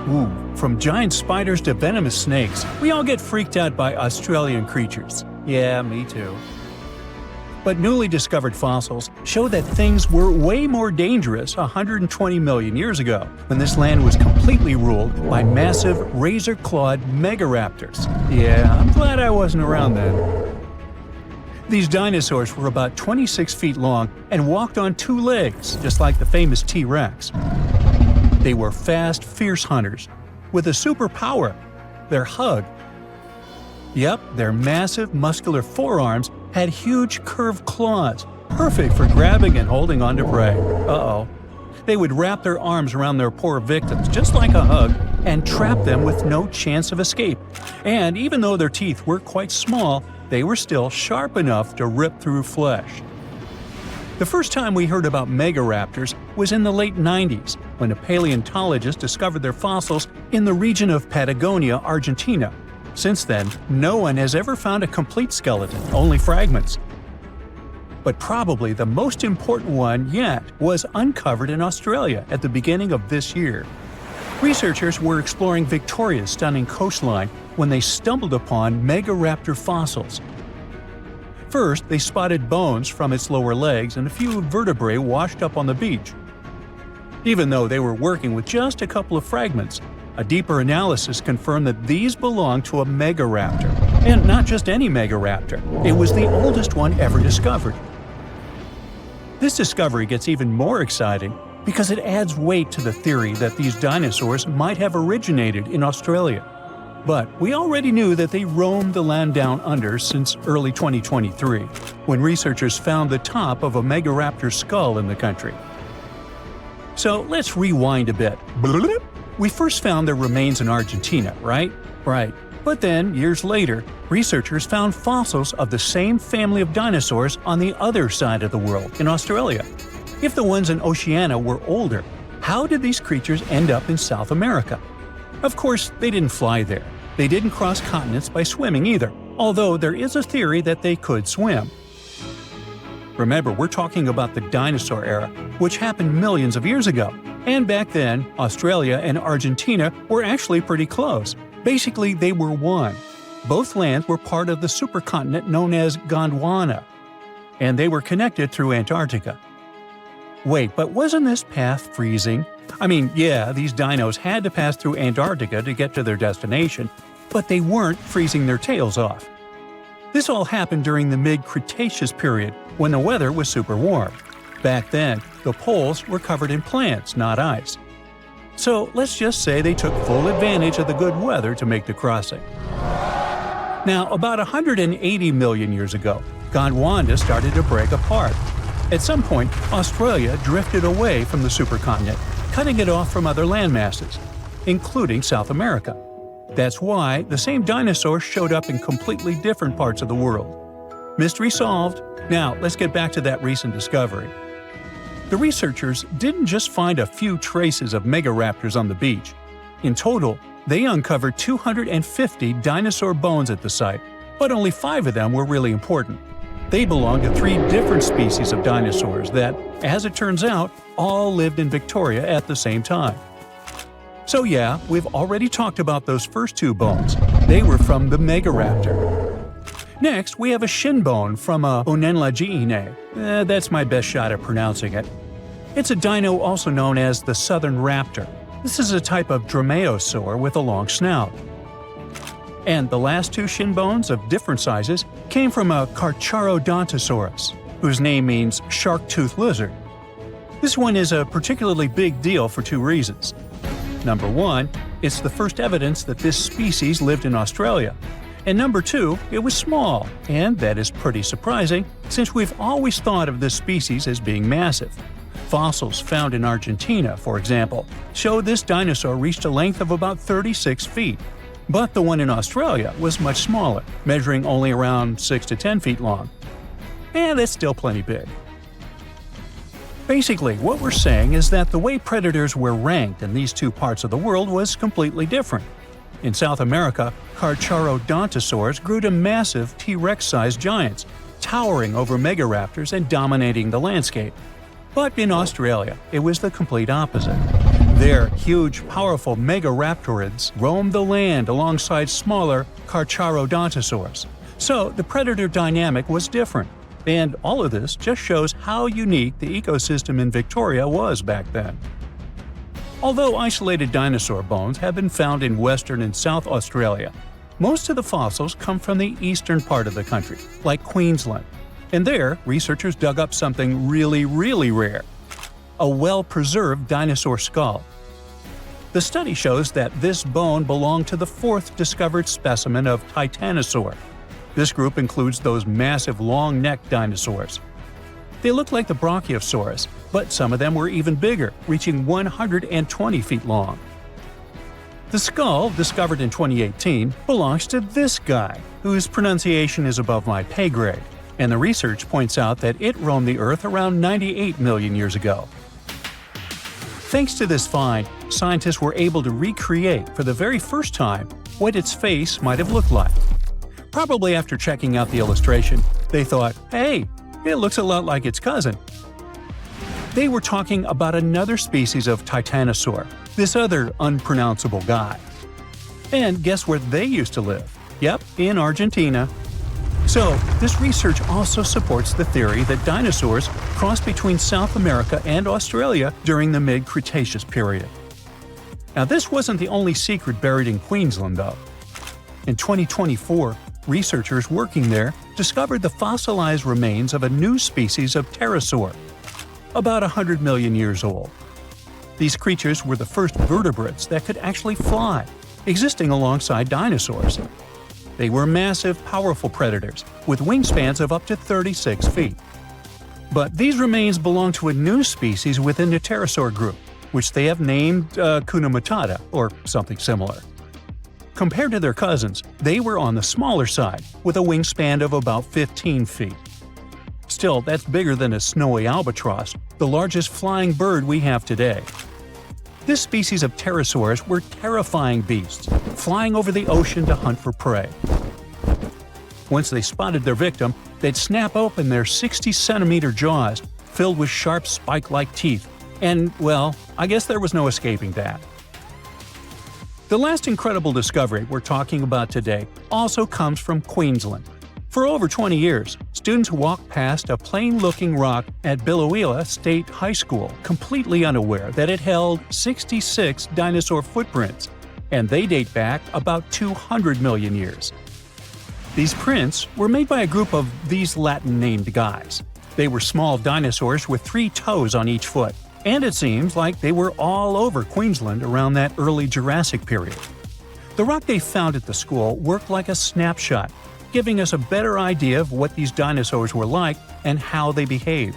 Ooh, from giant spiders to venomous snakes, we all get freaked out by Australian creatures. Yeah, me too. But newly discovered fossils show that things were way more dangerous 120 million years ago, when this land was completely ruled by massive razor-clawed megaraptors. Yeah, I'm glad I wasn't around then. These dinosaurs were about 26 feet long and walked on two legs, just like the famous T-Rex. They were fast, fierce hunters, with a superpower: their hug. Yep, their massive, muscular forearms had huge curved claws, perfect for grabbing and holding onto prey. Uh-oh. They would wrap their arms around their poor victims, just like a hug, and trap them with no chance of escape. And even though their teeth were quite small, they were still sharp enough to rip through flesh. The first time we heard about megaraptors was in the late 90s, when a paleontologist discovered their fossils in the region of Patagonia, Argentina. Since then, no one has ever found a complete skeleton, only fragments. But probably the most important one yet was uncovered in Australia at the beginning of this year. Researchers were exploring Victoria's stunning coastline when they stumbled upon Megaraptor fossils. First, they spotted bones from its lower legs and a few vertebrae washed up on the beach. Even though they were working with just a couple of fragments, a deeper analysis confirmed that these belonged to a Megaraptor. And not just any Megaraptor, it was the oldest one ever discovered. This discovery gets even more exciting because it adds weight to the theory that these dinosaurs might have originated in Australia. But we already knew that they roamed the land down under since early 2023, when researchers found the top of a Megaraptor skull in the country. So let's rewind a bit. We first found their remains in Argentina, right? Right. But then, years later, researchers found fossils of the same family of dinosaurs on the other side of the world, in Australia. If the ones in Oceania were older, how did these creatures end up in South America? Of course, they didn't fly there. They didn't cross continents by swimming either, although there is a theory that they could swim. Remember, we're talking about the dinosaur era, which happened millions of years ago. And back then, Australia and Argentina were actually pretty close. Basically, they were one. Both lands were part of the supercontinent known as Gondwana, and they were connected through Antarctica. Wait, but wasn't this path freezing? I mean, yeah, these dinos had to pass through Antarctica to get to their destination, but they weren't freezing their tails off. This all happened during the mid-Cretaceous period, when the weather was super warm. Back then, the poles were covered in plants, not ice. So let's just say they took full advantage of the good weather to make the crossing. Now, about 180 million years ago, Gondwana started to break apart. At some point, Australia drifted away from the supercontinent, cutting it off from other landmasses, including South America. That's why the same dinosaurs showed up in completely different parts of the world. Mystery solved. Now, let's get back to that recent discovery. The researchers didn't just find a few traces of megaraptors on the beach. In total, they uncovered 250 dinosaur bones at the site, but only 5 of them were really important. They belonged to 3 different species of dinosaurs that, as it turns out, all lived in Victoria at the same time. So yeah, we've already talked about those first 2 bones. They were from the Megaraptor. Next, we have a shin bone from a Onenlagiine. That's my best shot at pronouncing it. It's a dino also known as the southern raptor. This is a type of dromaeosaur with a long snout. And the last 2 shin bones of different sizes came from a Carcharodontosaurus, whose name means shark-toothed lizard. This one is a particularly big deal for 2 reasons. Number 1, it's the first evidence that this species lived in Australia. And number 2, it was small, and that is pretty surprising since we've always thought of this species as being massive. Fossils found in Argentina, for example, show this dinosaur reached a length of about 36 feet. But the one in Australia was much smaller, measuring only around 6 to 10 feet long. And that's still plenty big. Basically, what we're saying is that the way predators were ranked in these 2 parts of the world was completely different. In South America, Carcharodontosaurs grew to massive T-Rex-sized giants, towering over megaraptors and dominating the landscape. But in Australia, it was the complete opposite. There, huge, powerful Megaraptorids roamed the land alongside smaller Carcharodontosaurs. So the predator dynamic was different. And all of this just shows how unique the ecosystem in Victoria was back then. Although isolated dinosaur bones have been found in Western and South Australia, most of the fossils come from the eastern part of the country, like Queensland. And there, researchers dug up something really, really rare – a well-preserved dinosaur skull. The study shows that this bone belonged to the fourth discovered specimen of Titanosaur. This group includes those massive long-necked dinosaurs. They look like the Brachiosaurus, but some of them were even bigger, reaching 120 feet long. The skull, discovered in 2018, belongs to this guy, whose pronunciation is above my pay grade, and the research points out that it roamed the Earth around 98 million years ago. Thanks to this find, scientists were able to recreate for the very first time what its face might have looked like. Probably after checking out the illustration, they thought, hey, it looks a lot like its cousin. They were talking about another species of Titanosaur, this other unpronounceable guy. And guess where they used to live? Yep, in Argentina. So, this research also supports the theory that dinosaurs crossed between South America and Australia during the mid-Cretaceous period. Now, this wasn't the only secret buried in Queensland, though. In 2024, researchers working there discovered the fossilized remains of a new species of pterosaur, about 100 million years old. These creatures were the first vertebrates that could actually fly, existing alongside dinosaurs. They were massive, powerful predators, with wingspans of up to 36 feet. But these remains belong to a new species within the pterosaur group, which they have named Hakuna Matata, or something similar. Compared to their cousins, they were on the smaller side, with a wingspan of about 15 feet. Still, that's bigger than a snowy albatross, the largest flying bird we have today. This species of pterosaurs were terrifying beasts, flying over the ocean to hunt for prey. Once they spotted their victim, they'd snap open their 60-centimeter jaws, filled with sharp spike-like teeth, and, well, I guess there was no escaping that. The last incredible discovery we're talking about today also comes from Queensland. For over 20 years, students walked past a plain-looking rock at Biloela State High School completely unaware that it held 66 dinosaur footprints, and they date back about 200 million years. These prints were made by a group of these Latin-named guys. They were small dinosaurs with 3 toes on each foot, and it seems like they were all over Queensland around that early Jurassic period. The rock they found at the school worked like a snapshot, giving us a better idea of what these dinosaurs were like and how they behaved.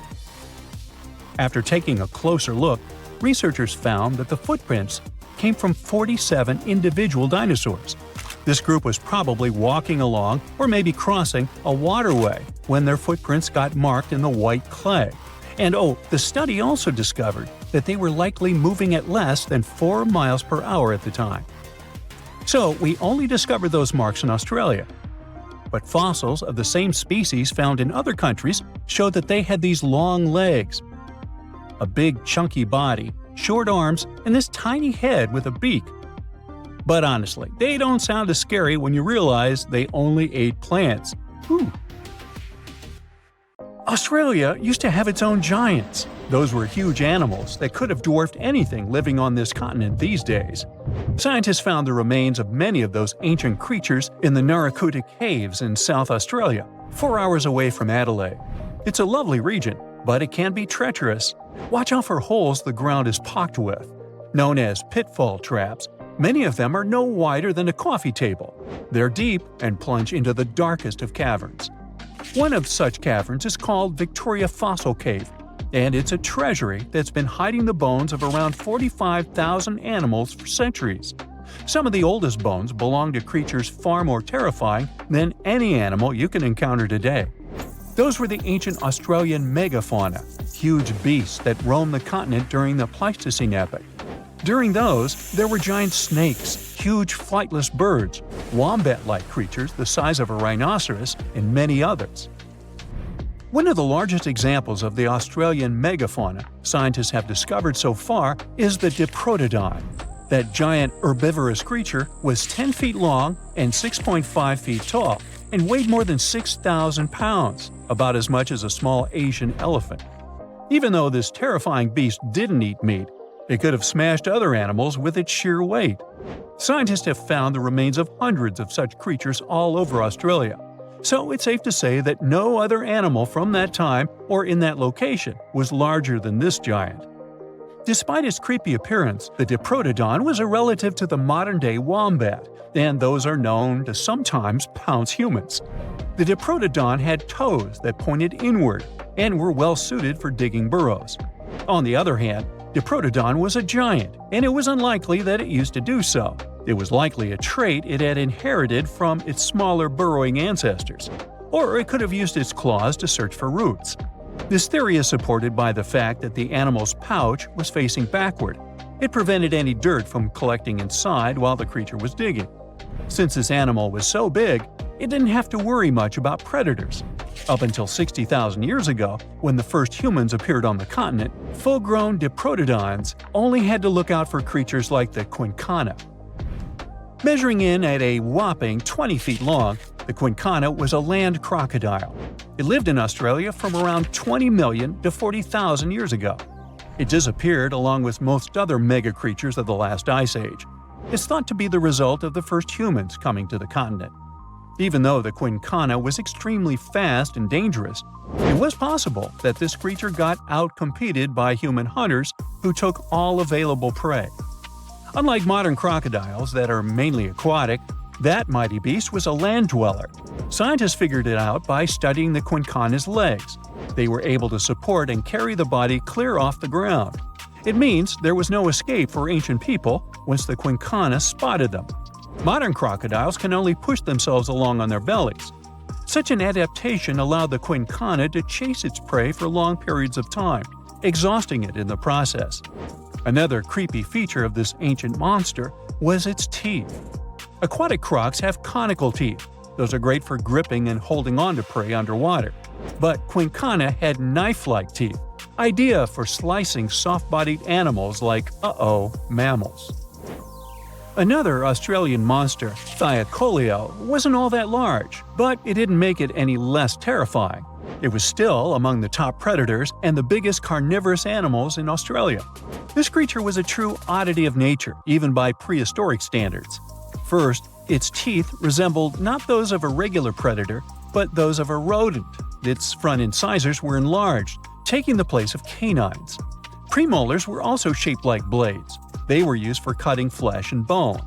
After taking a closer look, researchers found that the footprints came from 47 individual dinosaurs. This group was probably walking along or maybe crossing a waterway when their footprints got marked in the white clay. And the study also discovered that they were likely moving at less than 4 miles per hour at the time. So we only discovered those marks in Australia. But fossils of the same species found in other countries showed that they had these long legs, a big chunky body, short arms, and this tiny head with a beak. But honestly, they don't sound as scary when you realize they only ate plants. Whew. Australia used to have its own giants. Those were huge animals that could have dwarfed anything living on this continent these days. Scientists found the remains of many of those ancient creatures in the Narracuta Caves in South Australia, 4 hours away from Adelaide. It's a lovely region, but it can be treacherous. Watch out for holes the ground is pocked with. Known as pitfall traps, many of them are no wider than a coffee table. They're deep and plunge into the darkest of caverns. One of such caverns is called Victoria Fossil Cave, and it's a treasury that's been hiding the bones of around 45,000 animals for centuries. Some of the oldest bones belong to creatures far more terrifying than any animal you can encounter today. Those were the ancient Australian megafauna, huge beasts that roamed the continent during the Pleistocene epoch. During those, there were giant snakes, huge flightless birds, wombat-like creatures the size of a rhinoceros, and many others. One of the largest examples of the Australian megafauna scientists have discovered so far is the Diprotodon. That giant herbivorous creature was 10 feet long and 6.5 feet tall, and weighed more than 6,000 pounds, about as much as a small Asian elephant. Even though this terrifying beast didn't eat meat, it could have smashed other animals with its sheer weight. Scientists have found the remains of hundreds of such creatures all over Australia, so it's safe to say that no other animal from that time or in that location was larger than this giant. Despite its creepy appearance, the Diprotodon was a relative to the modern-day wombat, and those are known to sometimes pounce humans. The Diprotodon had toes that pointed inward and were well suited for digging burrows. On the other hand, Diprotodon was a giant, and it was unlikely that it used to do so. It was likely a trait it had inherited from its smaller burrowing ancestors, or it could have used its claws to search for roots. This theory is supported by the fact that the animal's pouch was facing backward. It prevented any dirt from collecting inside while the creature was digging. Since this animal was so big, it didn't have to worry much about predators. Up until 60,000 years ago, when the first humans appeared on the continent, full-grown Diprotodons only had to look out for creatures like the quincana. Measuring in at a whopping 20 feet long, the quincana was a land crocodile. It lived in Australia from around 20 million to 40,000 years ago. It disappeared along with most other mega creatures of the last ice age. It's thought to be the result of the first humans coming to the continent. Even though the quincana was extremely fast and dangerous, it was possible that this creature got outcompeted by human hunters who took all available prey. Unlike modern crocodiles that are mainly aquatic, that mighty beast was a land dweller. Scientists figured it out by studying the quincana's legs. They were able to support and carry the body clear off the ground. It means there was no escape for ancient people once the quincana spotted them. Modern crocodiles can only push themselves along on their bellies. Such an adaptation allowed the quincana to chase its prey for long periods of time, exhausting it in the process. Another creepy feature of this ancient monster was its teeth. Aquatic crocs have conical teeth. Those are great for gripping and holding on to prey underwater. But quincana had knife-like teeth, ideal for slicing soft-bodied animals like, mammals. Another Australian monster, Thylacoleo, wasn't all that large, but it didn't make it any less terrifying. It was still among the top predators and the biggest carnivorous animals in Australia. This creature was a true oddity of nature, even by prehistoric standards. First, its teeth resembled not those of a regular predator, but those of a rodent. Its front incisors were enlarged, taking the place of canines. Premolars were also shaped like blades. They were used for cutting flesh and bone.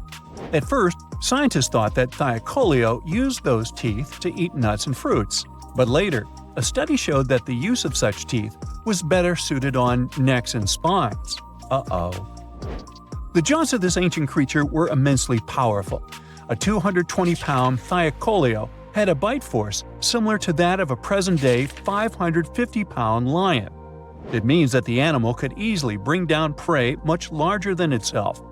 At first, scientists thought that Thylacoleo used those teeth to eat nuts and fruits. But later, a study showed that the use of such teeth was better suited on necks and spines. The jaws of this ancient creature were immensely powerful. A 220-pound Thylacoleo had a bite force similar to that of a present-day 550-pound lion. It means that the animal could easily bring down prey much larger than itself.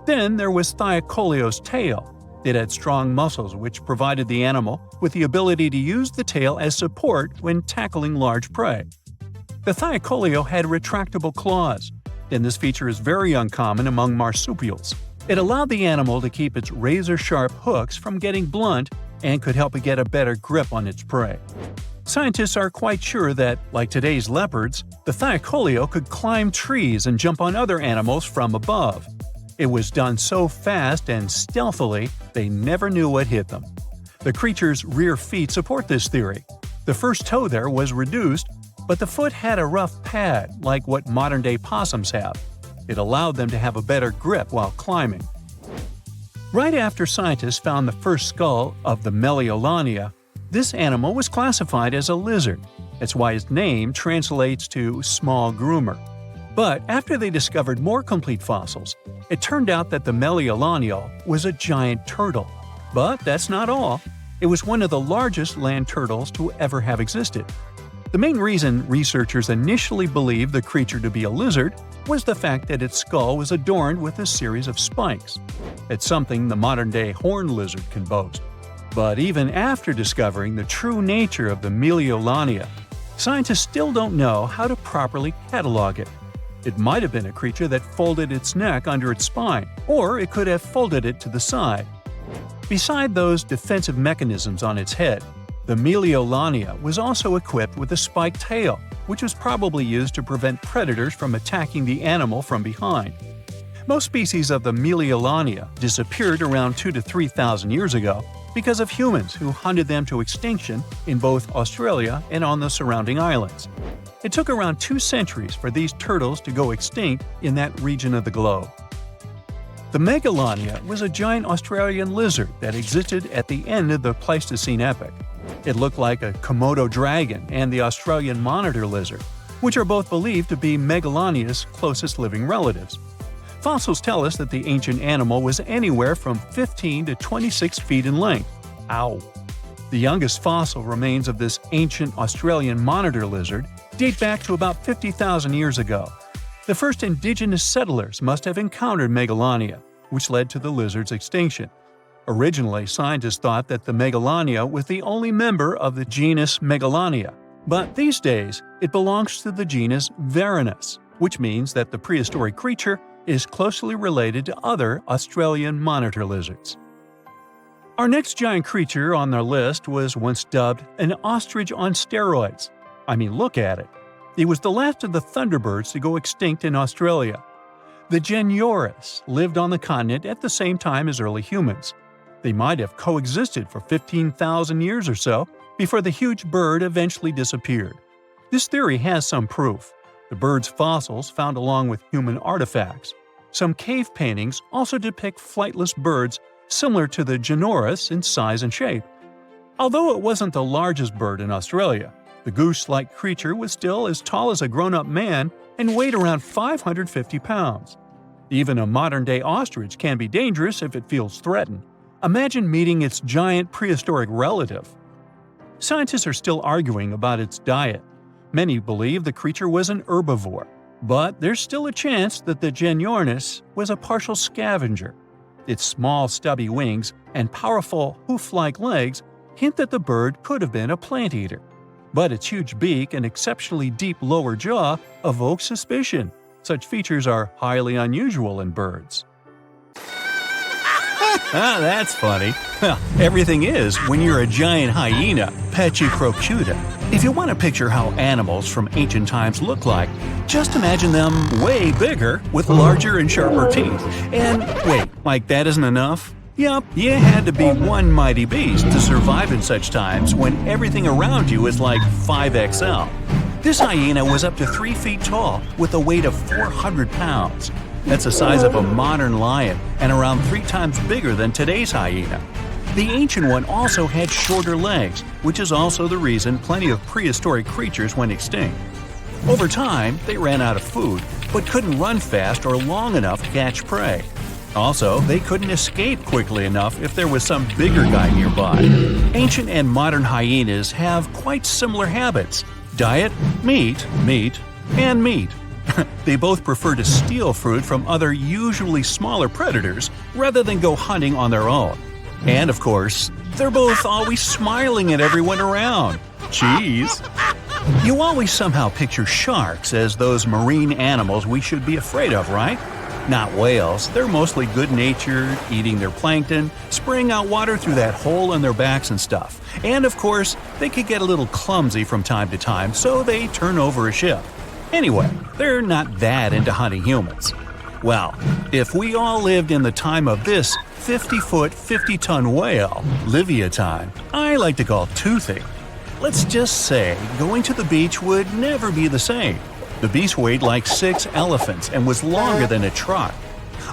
Then there was Thylacoleo's tail. It had strong muscles which provided the animal with the ability to use the tail as support when tackling large prey. The Thylacoleo had retractable claws, and this feature is very uncommon among marsupials. It allowed the animal to keep its razor-sharp hooks from getting blunt and could help it get a better grip on its prey. Scientists are quite sure that, like today's leopards, the Thylacoleo could climb trees and jump on other animals from above. It was done so fast and stealthily they never knew what hit them. The creature's rear feet support this theory. The first toe there was reduced, but the foot had a rough pad like what modern-day possums have. It allowed them to have a better grip while climbing. Right after scientists found the first skull of the Meliolania, this animal was classified as a lizard. That's why its name translates to small groomer. But after they discovered more complete fossils, it turned out that the Meliolania was a giant turtle. But that's not all. It was one of the largest land turtles to ever have existed. The main reason researchers initially believed the creature to be a lizard was the fact that its skull was adorned with a series of spikes. It's something the modern-day horned lizard can boast. But even after discovering the true nature of the Meliolania, Scientists still don't know how to properly catalog it. It might have been a creature that folded its neck under its spine, or it could have folded it to the side. Beside those defensive mechanisms on its head, the Meliolania was also equipped with a spiked tail, which was probably used to prevent predators from attacking the animal from behind. Most species of the Meliolania disappeared around 2,000 to 3,000 years ago because of humans who hunted them to extinction in both Australia and on the surrounding islands. It took around 2 centuries for these turtles to go extinct in that region of the globe. The Megalania was a giant Australian lizard that existed at the end of the Pleistocene epoch. It looked like a Komodo dragon and the Australian monitor lizard, which are both believed to be Megalania's closest living relatives. Fossils tell us that the ancient animal was anywhere from 15 to 26 feet in length. Ow! The youngest fossil remains of this ancient Australian monitor lizard date back to about 50,000 years ago. The first indigenous settlers must have encountered Megalania, which led to the lizard's extinction. Originally, scientists thought that the Megalania was the only member of the genus Megalania, but these days it belongs to the genus Varanus, which means that the prehistoric creature is closely related to other Australian monitor lizards. Our next giant creature on our list was once dubbed an ostrich on steroids. I mean, look at it. It was the last of the thunderbirds to go extinct in Australia. The Genyorus lived on the continent at the same time as early humans. They might have coexisted for 15,000 years or so before the huge bird eventually disappeared. This theory has some proof. The bird's fossils found along with human artifacts. Some cave paintings also depict flightless birds similar to the Genyorus in size and shape. Although it wasn't the largest bird in Australia, the goose-like creature was still as tall as a grown-up man and weighed around 550 pounds. Even a modern-day ostrich can be dangerous if it feels threatened. Imagine meeting its giant prehistoric relative. Scientists are still arguing about its diet. Many believe the creature was an herbivore, but there's still a chance that the Genyornis was a partial scavenger. Its small, stubby wings and powerful hoof-like legs hint that the bird could have been a plant eater. But its huge beak and exceptionally deep lower jaw evoke suspicion. Such features are highly unusual in birds. That's funny. Well, everything is when you're a giant hyena, Pachyrhinocheuta. If you want to picture how animals from ancient times look like, just imagine them way bigger with larger and sharper teeth. And wait, like that isn't enough? Yup, you had to be one mighty beast to survive in such times when everything around you is like 5XL. This hyena was up to 3 feet tall with a weight of 400 pounds. That's the size of a modern lion and around 3 times bigger than today's hyena. The ancient one also had shorter legs, which is also the reason plenty of prehistoric creatures went extinct. Over time, they ran out of food, but couldn't run fast or long enough to catch prey. Also, they couldn't escape quickly enough if there was some bigger guy nearby. Ancient and modern hyenas have quite similar habits. Diet, meat, and meat. They both prefer to steal fruit from other usually smaller predators rather than go hunting on their own. And of course, they're both always smiling at everyone around. Cheese! You always somehow picture sharks as those marine animals we should be afraid of, right? Not whales. They're mostly good-natured, eating their plankton, spraying out water through that hole in their backs and stuff. And of course, they could get a little clumsy from time to time, so they turn over a ship. Anyway, they're not that into hunting humans. Well, if we all lived in the time of this 50-foot, 50-ton whale, Leviathan, I like to call Toothy. Let's just say going to the beach would never be the same. The beast weighed like 6 elephants and was longer than a truck.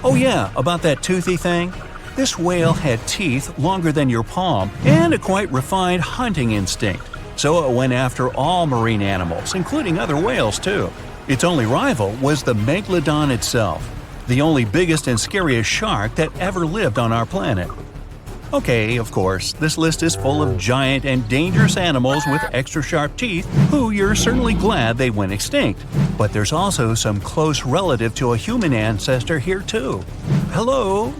Oh yeah, about that Toothy thing? This whale had teeth longer than your palm and a quite refined hunting instinct. So it went after all marine animals, including other whales too. Its only rival was the megalodon itself, the only biggest and scariest shark that ever lived on our planet. Okay, of course, this list is full of giant and dangerous animals with extra sharp teeth who you're certainly glad they went extinct. But there's also some close relative to a human ancestor here too. Hello,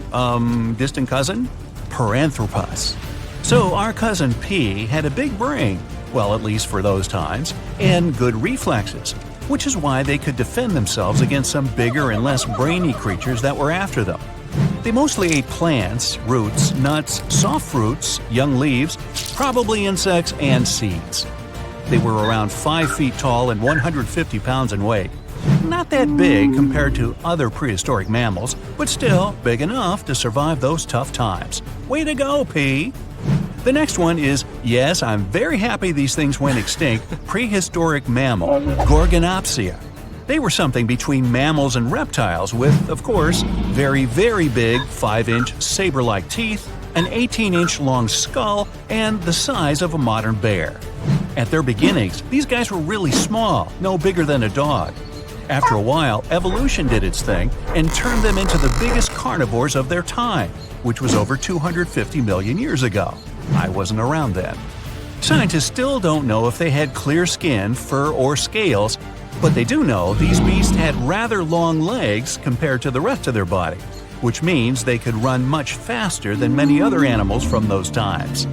distant cousin? Paranthropus. So our cousin P had a big brain. well, at least for those times, and good reflexes, which is why they could defend themselves against some bigger and less brainy creatures that were after them. They mostly ate plants, roots, nuts, soft fruits, young leaves, probably insects, and seeds. They were around 5 feet tall and 150 pounds in weight. Not that big compared to other prehistoric mammals, but still big enough to survive those tough times. Way to go, P! The next one is, yes, I'm very happy these things went extinct, prehistoric mammal, Gorgonopsia. They were something between mammals and reptiles with, of course, very, very big 5-inch saber-like teeth, an 18-inch long skull, and the size of a modern bear. At their beginnings, these guys were really small, no bigger than a dog. After a while, evolution did its thing and turned them into the biggest carnivores of their time, which was over 250 million years ago. I wasn't around then. Scientists still don't know if they had clear skin, fur, or scales, but they do know these beasts had rather long legs compared to the rest of their body, which means they could run much faster than many other animals from those times.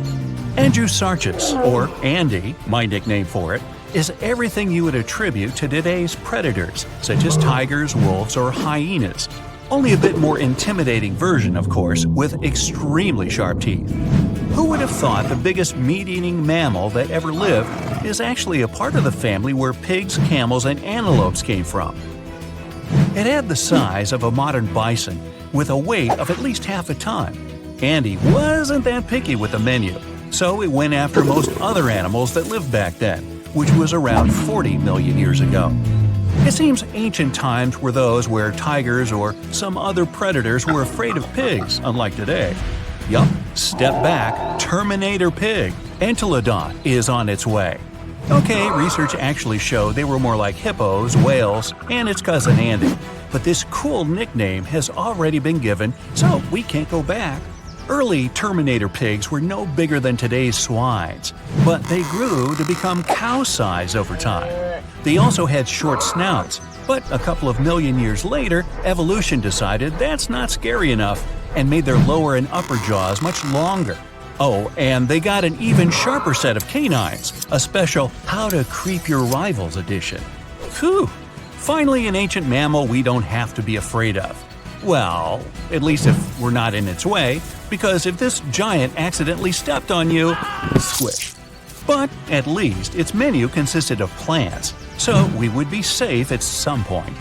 Andrewsarchus, or Andy, my nickname for it, is everything you would attribute to today's predators, such as tigers, wolves, or hyenas. Only a bit more intimidating version, of course, with extremely sharp teeth. Who would have thought the biggest meat-eating mammal that ever lived is actually a part of the family where pigs, camels, and antelopes came from? It had the size of a modern bison, with a weight of at least half a ton. Andy wasn't that picky with the menu, so it went after most other animals that lived back then, which was around 40 million years ago. It seems ancient times were those where tigers or some other predators were afraid of pigs, unlike today. Yup, step back, Terminator pig, Entelodon, is on its way. Okay, research actually showed they were more like hippos, whales, and its cousin Andy. But this cool nickname has already been given, so we can't go back. Early Terminator pigs were no bigger than today's swines, but they grew to become cow-size over time. They also had short snouts, but a couple of million years later, evolution decided that's not scary enough and made their lower and upper jaws much longer. Oh, and they got an even sharper set of canines, a special How to Creep Your Rivals edition. Whew! Finally, an ancient mammal we don't have to be afraid of. Well, at least if we're not in its way, because if this giant accidentally stepped on you, squish. But at least its menu consisted of plants, so we would be safe at some point.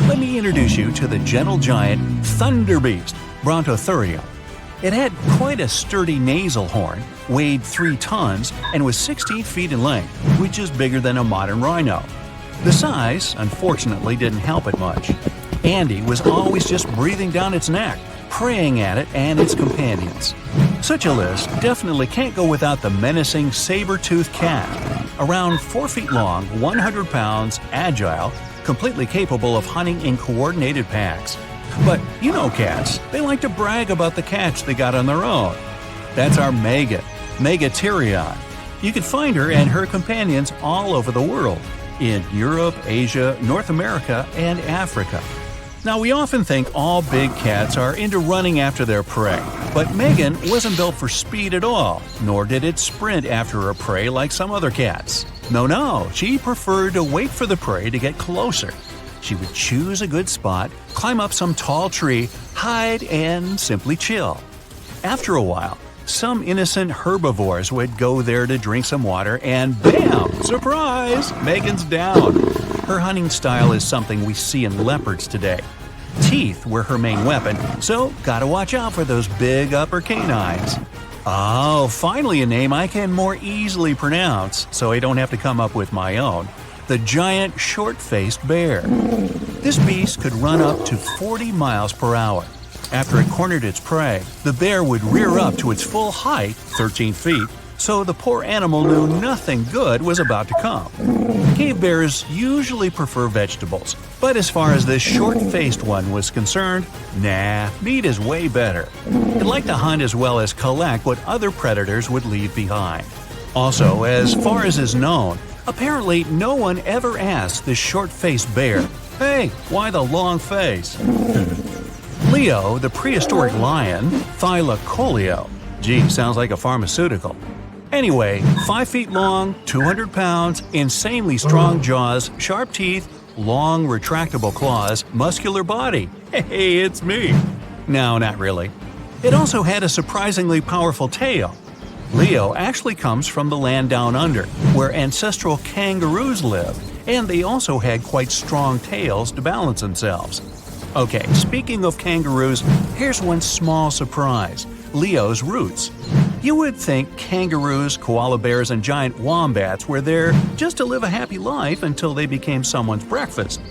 Let me introduce you to the gentle giant thunderbeast, Brontotherium. It had quite a sturdy nasal horn, weighed 3 tons, and was 16 feet in length, which is bigger than a modern rhino. The size, unfortunately, didn't help it much. Andy was always just breathing down its neck, preying at it and its companions. Such a list definitely can't go without the menacing saber-toothed cat. Around 4 feet long, 100 pounds, agile, completely capable of hunting in coordinated packs. But you know cats, they like to brag about the catch they got on their own. That's our Megatherion. You can find her and her companions all over the world, in Europe, Asia, North America, and Africa. Now, we often think all big cats are into running after their prey, but Megan wasn't built for speed at all, nor did it sprint after her prey like some other cats. No, she preferred to wait for the prey to get closer. She would choose a good spot, climb up some tall tree, hide, and simply chill. After a while, some innocent herbivores would go there to drink some water, and bam! Surprise! Megan's down. Her hunting style is something we see in leopards today. Teeth were her main weapon, so gotta watch out for those big upper canines. Oh, finally a name I can more easily pronounce, so I don't have to come up with my own. The giant short-faced bear. This beast could run up to 40 miles per hour. After it cornered its prey, the bear would rear up to its full height, 13 feet, so the poor animal knew nothing good was about to come. Cave bears usually prefer vegetables, but as far as this short-faced one was concerned, nah, meat is way better. It liked to hunt as well as collect what other predators would leave behind. Also, as far as is known, apparently no one ever asked this short-faced bear, "Hey, why the long face?" Leo, the prehistoric lion, Thylacoleo. Gee, sounds like a pharmaceutical. Anyway, 5 feet long, 200 pounds, insanely strong jaws, sharp teeth, long retractable claws, muscular body. Hey, it's me. No, not really. It also had a surprisingly powerful tail. Leo actually comes from the land down under, where ancestral kangaroos lived, and they also had quite strong tails to balance themselves. Okay, speaking of kangaroos, here's one small surprise: Leo's roots. You would think kangaroos, koala bears, and giant wombats were there just to live a happy life until they became someone's breakfast.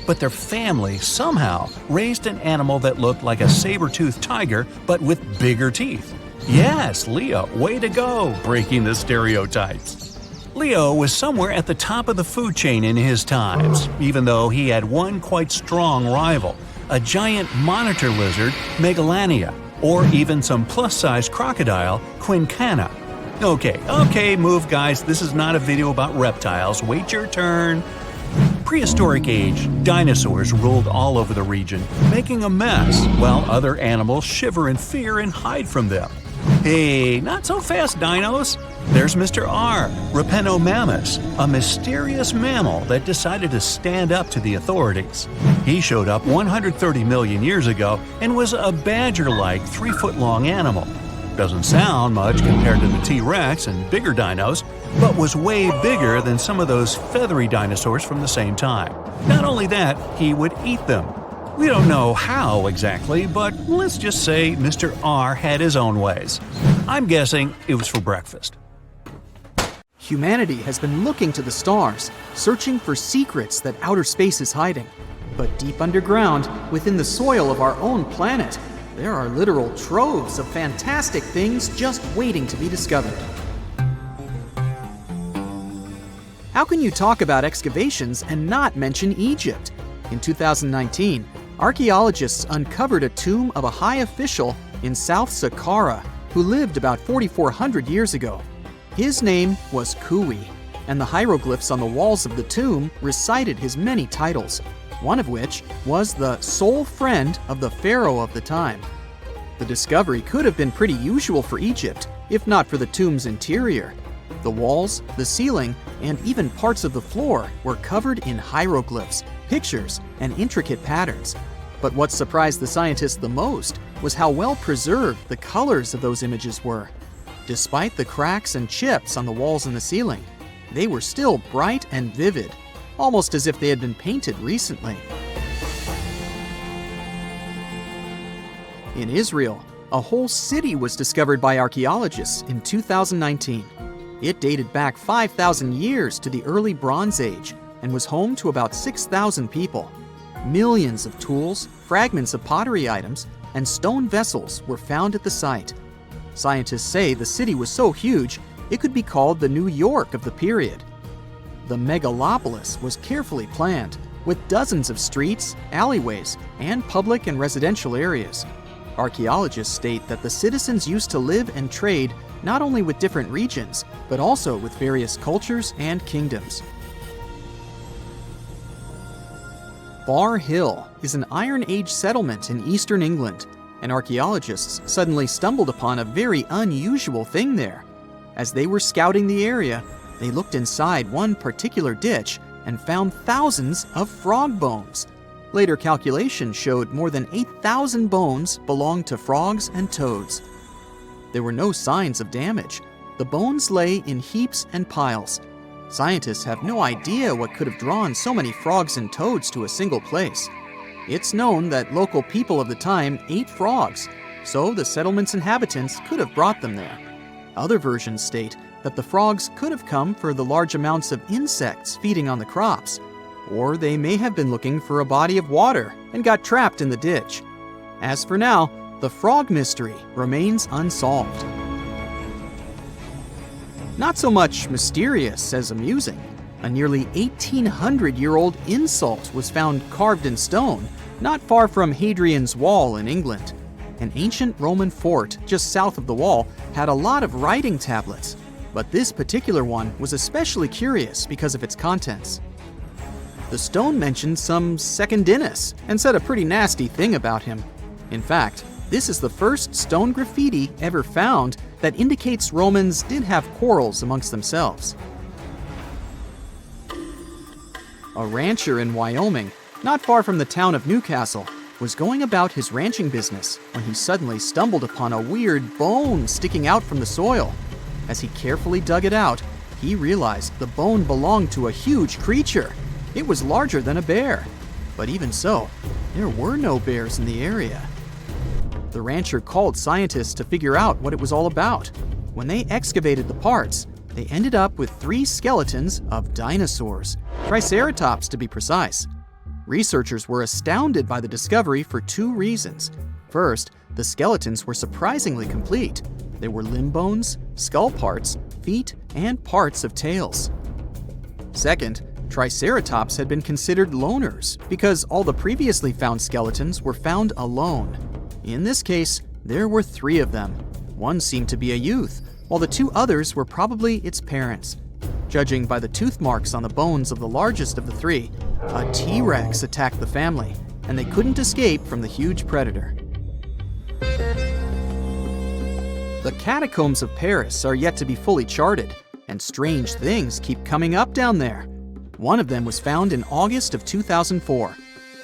But their family somehow raised an animal that looked like a saber-toothed tiger but with bigger teeth. Yes, Leo, way to go, breaking the stereotypes. Leo was somewhere at the top of the food chain in his times, even though he had one quite strong rival, a giant monitor lizard, Megalania, or even some plus-size crocodile, Quincana. Okay, move guys, this is not a video about reptiles, wait your turn. Prehistoric age, dinosaurs ruled all over the region, making a mess, while other animals shiver in fear and hide from them. Hey, not so fast, dinos! There's Mr. R, Raptor, a mysterious mammal that decided to stand up to the authorities. He showed up 130 million years ago and was a badger-like 3-foot-long animal. Doesn't sound much compared to the T-Rex and bigger dinos, but was way bigger than some of those feathery dinosaurs from the same time. Not only that, he would eat them. We don't know how exactly, but let's just say Mr. R had his own ways. I'm guessing it was for breakfast. Humanity has been looking to the stars, searching for secrets that outer space is hiding. But deep underground, within the soil of our own planet, there are literal troves of fantastic things just waiting to be discovered. How can you talk about excavations and not mention Egypt? In 2019, archaeologists uncovered a tomb of a high official in South Saqqara who lived about 4,400 years ago. His name was Kui, and the hieroglyphs on the walls of the tomb recited his many titles, one of which was the sole friend of the pharaoh of the time. The discovery could have been pretty usual for Egypt, if not for the tomb's interior. The walls, the ceiling, and even parts of the floor were covered in hieroglyphs, pictures, and intricate patterns. But what surprised the scientists the most was how well preserved the colors of those images were. Despite the cracks and chips on the walls and the ceiling, they were still bright and vivid, almost as if they had been painted recently. In Israel, a whole city was discovered by archaeologists in 2019. It dated back 5,000 years to the early Bronze Age and was home to about 6,000 people. Millions of tools, fragments of pottery items, and stone vessels were found at the site. Scientists say the city was so huge, it could be called the New York of the period. The megalopolis was carefully planned, with dozens of streets, alleyways, and public and residential areas. Archaeologists state that the citizens used to live and trade not only with different regions, but also with various cultures and kingdoms. Bar Hill is an Iron Age settlement in eastern England, and archaeologists suddenly stumbled upon a very unusual thing there. As they were scouting the area, they looked inside one particular ditch and found thousands of frog bones. Later calculations showed more than 8,000 bones belonged to frogs and toads. There were no signs of damage. The bones lay in heaps and piles. Scientists have no idea what could have drawn so many frogs and toads to a single place. It's known that local people of the time ate frogs, so the settlement's inhabitants could have brought them there. Other versions state that the frogs could have come for the large amounts of insects feeding on the crops, or they may have been looking for a body of water and got trapped in the ditch. As for now, the frog mystery remains unsolved. Not so much mysterious as amusing. A nearly 1,800-year-old insult was found carved in stone, not far from Hadrian's Wall in England. An ancient Roman fort just south of the wall had a lot of writing tablets, but this particular one was especially curious because of its contents. The stone mentioned some Secundinus and said a pretty nasty thing about him. In fact, This is the first stone graffiti ever found that indicates Romans did have quarrels amongst themselves. A rancher in Wyoming, not far from the town of Newcastle, was going about his ranching business when he suddenly stumbled upon a weird bone sticking out from the soil. As he carefully dug it out, he realized the bone belonged to a huge creature. It was larger than a bear. But even so, there were no bears in the area. The rancher called scientists to figure out what it was all about. When they excavated the parts, they ended up with 3 skeletons of dinosaurs, triceratops to be precise. Researchers were astounded by the discovery for 2 reasons. First, the skeletons were surprisingly complete. They were limb bones, skull parts, feet, and parts of tails. Second, triceratops had been considered loners because all the previously found skeletons were found alone. In this case, there were 3 of them. One seemed to be a youth, while the 2 others were probably its parents. Judging by the tooth marks on the bones of the largest of the 3, a T-Rex attacked the family, and they couldn't escape from the huge predator. The catacombs of Paris are yet to be fully charted, and strange things keep coming up down there. One of them was found in August of 2004.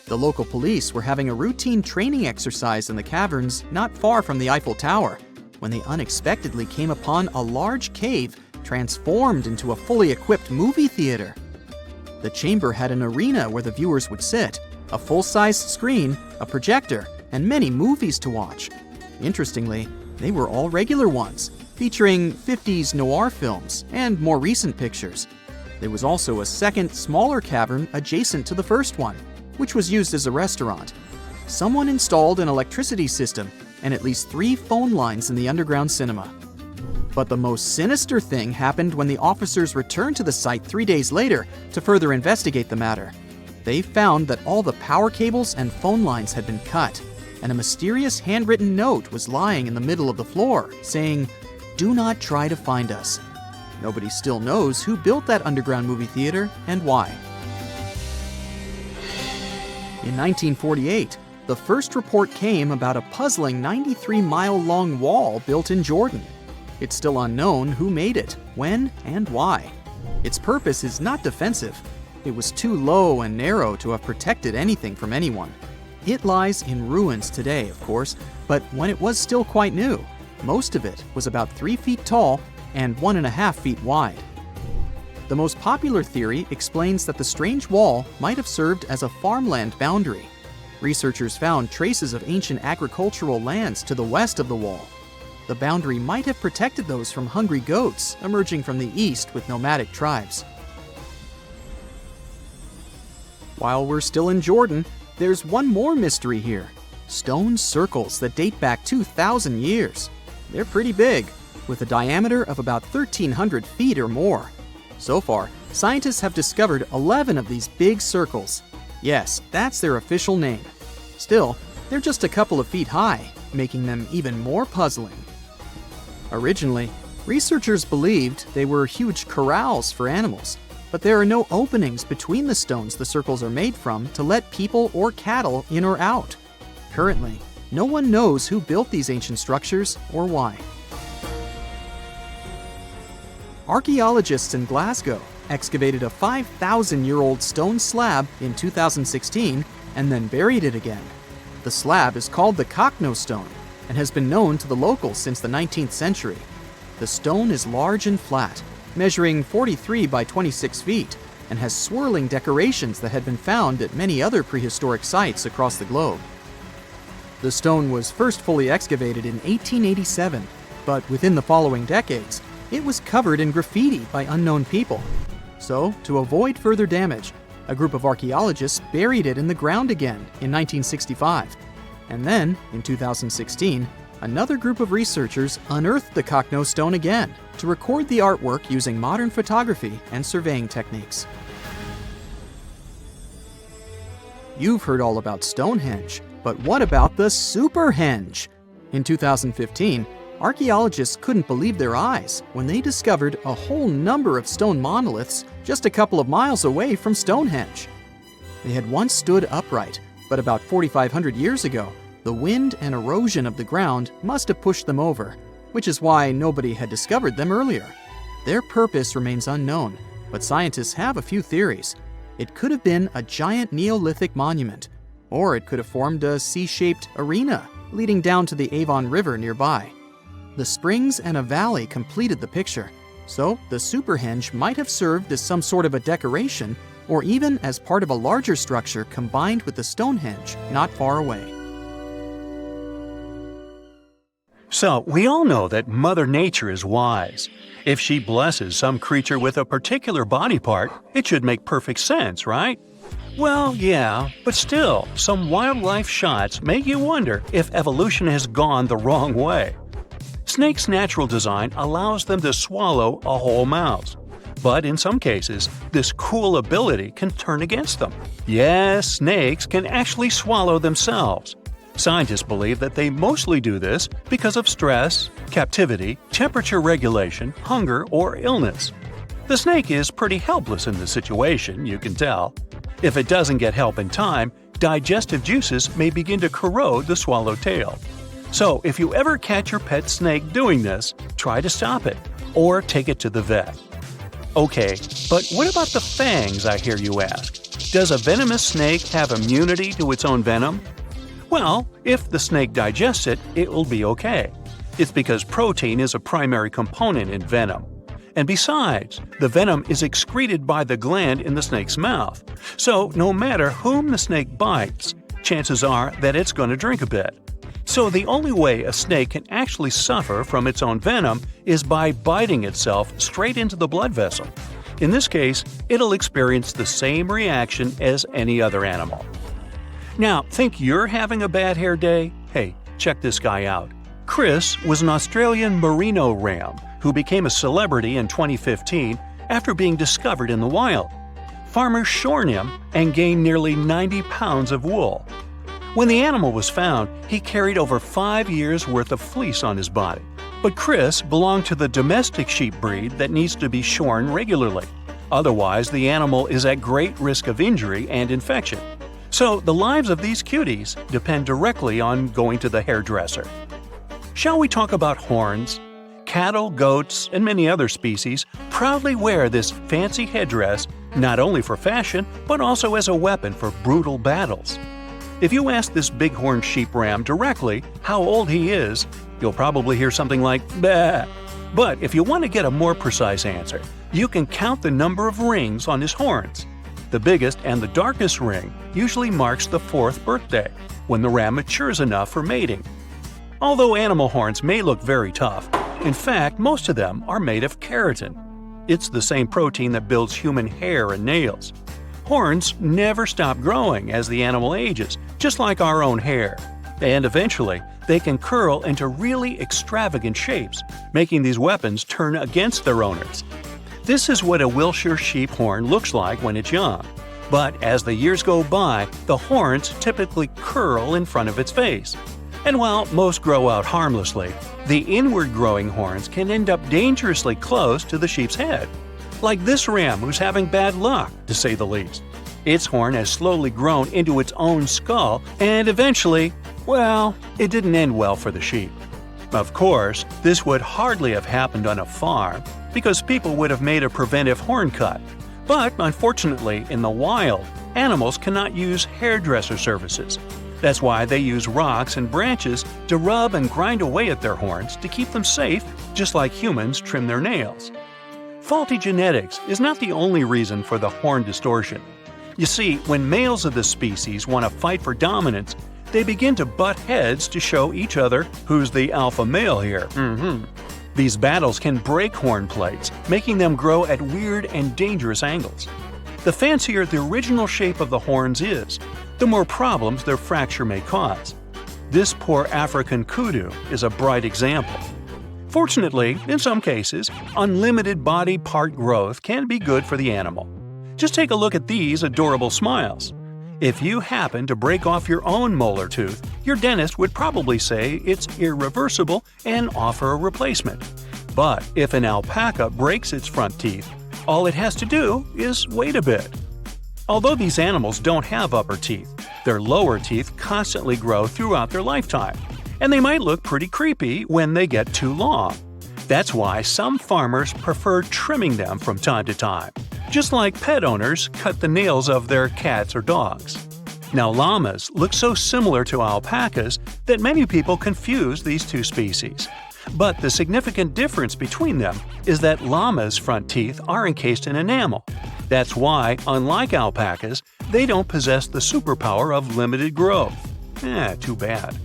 The local police were having a routine training exercise in the caverns not far from the Eiffel Tower when they unexpectedly came upon a large cave transformed into a fully equipped movie theater. The chamber had an arena where the viewers would sit, a full-sized screen, a projector, and many movies to watch. Interestingly, they were all regular ones, featuring 50s noir films and more recent pictures. There was also a second, smaller cavern adjacent to the first one, which was used as a restaurant. Someone installed an electricity system and at least 3 phone lines in the underground cinema. But the most sinister thing happened when the officers returned to the site 3 days later to further investigate the matter. They found that all the power cables and phone lines had been cut, and a mysterious handwritten note was lying in the middle of the floor, saying, "Do not try to find us." Nobody still knows who built that underground movie theater and why. In 1948, the first report came about a puzzling 93-mile-long wall built in Jordan. It's still unknown who made it, when, and why. Its purpose is not defensive. It was too low and narrow to have protected anything from anyone. It lies in ruins today, of course, but when it was still quite new, most of it was about 3 feet tall and 1.5 feet wide. The most popular theory explains that the strange wall might have served as a farmland boundary. Researchers found traces of ancient agricultural lands to the west of the wall. The boundary might have protected those from hungry goats emerging from the east with nomadic tribes. While we're still in Jordan, there's one more mystery here: stone circles that date back 2,000 years. They're pretty big, with a diameter of about 1,300 feet or more. So far, scientists have discovered 11 of these big circles. Yes, that's their official name. Still, they're just a couple of feet high, making them even more puzzling. Originally, researchers believed they were huge corrals for animals, but there are no openings between the stones the circles are made from to let people or cattle in or out. Currently, no one knows who built these ancient structures or why. Archaeologists in Glasgow excavated a 5,000-year-old stone slab in 2016 and then buried it again. The slab is called the Cockno stone and has been known to the locals since the 19th century. The stone is large and flat, measuring 43 by 26 feet, and has swirling decorations that had been found at many other prehistoric sites across the globe. The stone was first fully excavated in 1887, but within the following decades, it was covered in graffiti by unknown people. So, to avoid further damage, a group of archaeologists buried it in the ground again in 1965. And then, in 2016, another group of researchers unearthed the Cockno stone again to record the artwork using modern photography and surveying techniques. You've heard all about Stonehenge, but what about the Superhenge? In 2015, archaeologists couldn't believe their eyes when they discovered a whole number of stone monoliths just a couple of miles away from Stonehenge. They had once stood upright, but about 4,500 years ago, the wind and erosion of the ground must have pushed them over, which is why nobody had discovered them earlier. Their purpose remains unknown, but scientists have a few theories. It could have been a giant Neolithic monument, or it could have formed a C-shaped arena leading down to the Avon River nearby. The springs and a valley completed the picture, so the superhenge might have served as some sort of a decoration or even as part of a larger structure combined with the Stonehenge not far away. So, we all know that Mother Nature is wise. If she blesses some creature with a particular body part, it should make perfect sense, right? Well, yeah, but still, some wildlife shots make you wonder if evolution has gone the wrong way. Snakes' natural design allows them to swallow a whole mouse. But in some cases, this cool ability can turn against them. Yes, snakes can actually swallow themselves. Scientists believe that they mostly do this because of stress, captivity, temperature regulation, hunger, or illness. The snake is pretty helpless in this situation, you can tell. If it doesn't get help in time, digestive juices may begin to corrode the swallowtail. So if you ever catch your pet snake doing this, try to stop it, or take it to the vet. Okay, but what about the fangs, I hear you ask? Does a venomous snake have immunity to its own venom? Well, if the snake digests it, it will be okay. It's because protein is a primary component in venom. And besides, the venom is excreted by the gland in the snake's mouth. So no matter whom the snake bites, chances are that it's going to drink a bit. So the only way a snake can actually suffer from its own venom is by biting itself straight into the blood vessel. In this case, it'll experience the same reaction as any other animal. Now, think you're having a bad hair day? Hey, check this guy out. Chris was an Australian merino ram who became a celebrity in 2015 after being discovered in the wild. Farmers shorn him and gained nearly 90 pounds of wool. When the animal was found, he carried over 5 years' worth of fleece on his body. But Chris belonged to the domestic sheep breed that needs to be shorn regularly. Otherwise, the animal is at great risk of injury and infection. So the lives of these cuties depend directly on going to the hairdresser. Shall we talk about horns? Cattle, goats, and many other species proudly wear this fancy headdress not only for fashion, but also as a weapon for brutal battles. If you ask this bighorn sheep ram directly how old he is, you'll probably hear something like, "Bah." But if you want to get a more precise answer, you can count the number of rings on his horns. The biggest and the darkest ring usually marks the 4th birthday, when the ram matures enough for mating. Although animal horns may look very tough, in fact, most of them are made of keratin. It's the same protein that builds human hair and nails. Horns never stop growing as the animal ages, just like our own hair. And eventually, they can curl into really extravagant shapes, making these weapons turn against their owners. This is what a Wiltshire sheep horn looks like when it's young. But as the years go by, the horns typically curl in front of its face. And while most grow out harmlessly, the inward-growing horns can end up dangerously close to the sheep's head. Like this ram who's having bad luck, to say the least. Its horn has slowly grown into its own skull, and eventually, well, it didn't end well for the sheep. Of course, this would hardly have happened on a farm, because people would have made a preventive horn cut. But unfortunately, in the wild, animals cannot use hairdresser services. That's why they use rocks and branches to rub and grind away at their horns to keep them safe, just like humans trim their nails. Faulty genetics is not the only reason for the horn distortion. You see, when males of the species want to fight for dominance, they begin to butt heads to show each other who's the alpha male here. These battles can break horn plates, making them grow at weird and dangerous angles. The fancier the original shape of the horns is, the more problems their fracture may cause. This poor African kudu is a bright example. Fortunately, in some cases, unlimited body part growth can be good for the animal. Just take a look at these adorable smiles. If you happen to break off your own molar tooth, your dentist would probably say it's irreversible and offer a replacement. But if an alpaca breaks its front teeth, all it has to do is wait a bit. Although these animals don't have upper teeth, Their lower teeth constantly grow throughout their lifetime, and they might look pretty creepy when they get too long. That's why some farmers prefer trimming them from time to time, just like pet owners cut the nails of their cats or dogs. Now, llamas look so similar to alpacas that many people confuse these two species. But the significant difference between them is that llamas' front teeth are encased in enamel. That's why, unlike alpacas, they don't possess the superpower of limited growth. Too bad.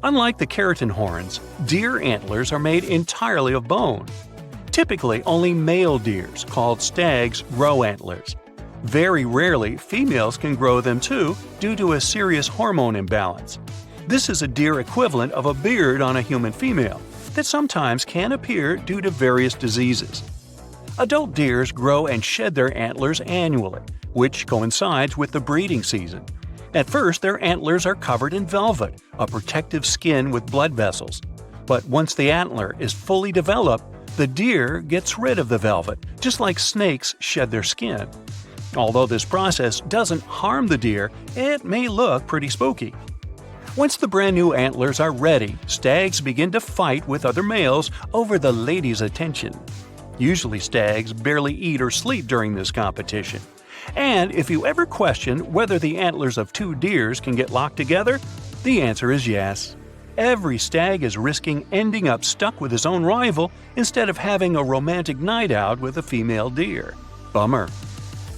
Unlike the keratin horns, deer antlers are made entirely of bone. Typically, only male deers, called stags, grow antlers. Very rarely, females can grow them too due to a serious hormone imbalance. This is a deer equivalent of a beard on a human female that sometimes can appear due to various diseases. Adult deers grow and shed their antlers annually, which coincides with the breeding season. At first, their antlers are covered in velvet, a protective skin with blood vessels. But once the antler is fully developed, the deer gets rid of the velvet, just like snakes shed their skin. Although this process doesn't harm the deer, it may look pretty spooky. Once the brand new antlers are ready, stags begin to fight with other males over the ladies' attention. Usually stags barely eat or sleep during this competition. And if you ever question whether the antlers of two deers can get locked together, the answer is yes. Every stag is risking ending up stuck with his own rival instead of having a romantic night out with a female deer. Bummer.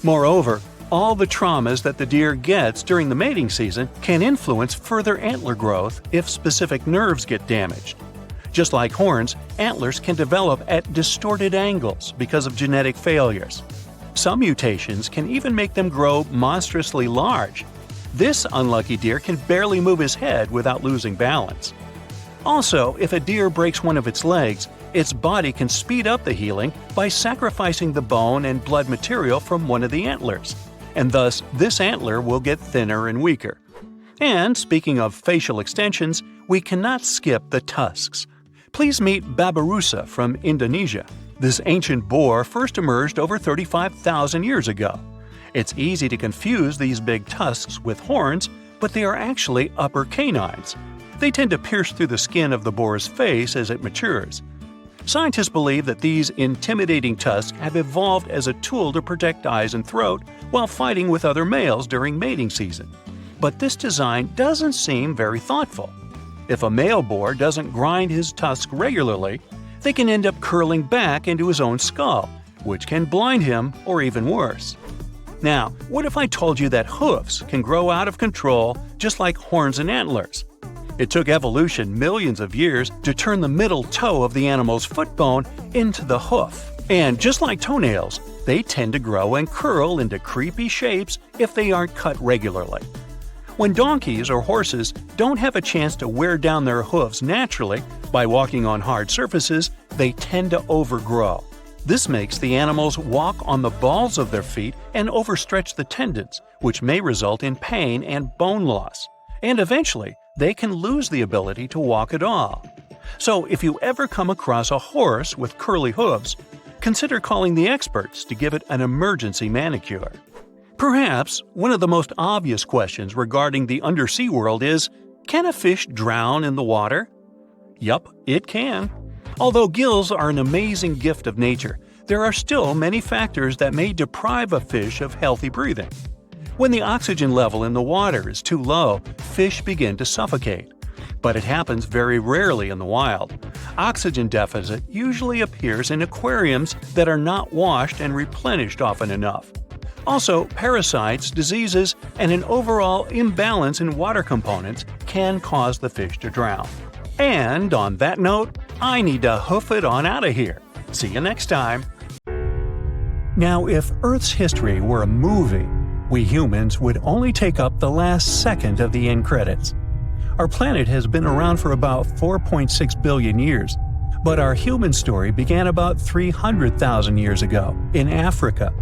Moreover, all the traumas that the deer gets during the mating season can influence further antler growth if specific nerves get damaged. Just like horns, antlers can develop at distorted angles because of genetic failures. Some mutations can even make them grow monstrously large. This unlucky deer can barely move his head without losing balance. Also, if a deer breaks one of its legs, its body can speed up the healing by sacrificing the bone and blood material from one of the antlers, and thus this antler will get thinner and weaker. And speaking of facial extensions, we cannot skip the tusks. Please meet Babirusa from Indonesia. This ancient boar first emerged over 35,000 years ago. It's easy to confuse these big tusks with horns, but they are actually upper canines. They tend to pierce through the skin of the boar's face as it matures. Scientists believe that these intimidating tusks have evolved as a tool to protect eyes and throat while fighting with other males during mating season. But this design doesn't seem very thoughtful. If a male boar doesn't grind his tusks regularly, they can end up curling back into his own skull, which can blind him or even worse. Now, what if I told you that hoofs can grow out of control just like horns and antlers? It took evolution millions of years to turn the middle toe of the animal's foot bone into the hoof. And just like toenails, they tend to grow and curl into creepy shapes if they aren't cut regularly. When donkeys or horses don't have a chance to wear down their hooves naturally by walking on hard surfaces, they tend to overgrow. This makes the animals walk on the balls of their feet and overstretch the tendons, which may result in pain and bone loss. And eventually, they can lose the ability to walk at all. So if you ever come across a horse with curly hooves, consider calling the experts to give it an emergency manicure. Perhaps one of the most obvious questions regarding the undersea world is, can a fish drown in the water? Yup, it can. Although gills are an amazing gift of nature, there are still many factors that may deprive a fish of healthy breathing. When the oxygen level in the water is too low, fish begin to suffocate. But it happens very rarely in the wild. Oxygen deficit usually appears in aquariums that are not washed and replenished often enough. Also, parasites, diseases, and an overall imbalance in water components can cause the fish to drown. And on that note, I need to hoof it on out of here. See you next time. Now, if Earth's history were a movie, we humans would only take up the last second of the end credits. Our planet has been around for about 4.6 billion years, but our human story began about 300,000 years ago in Africa.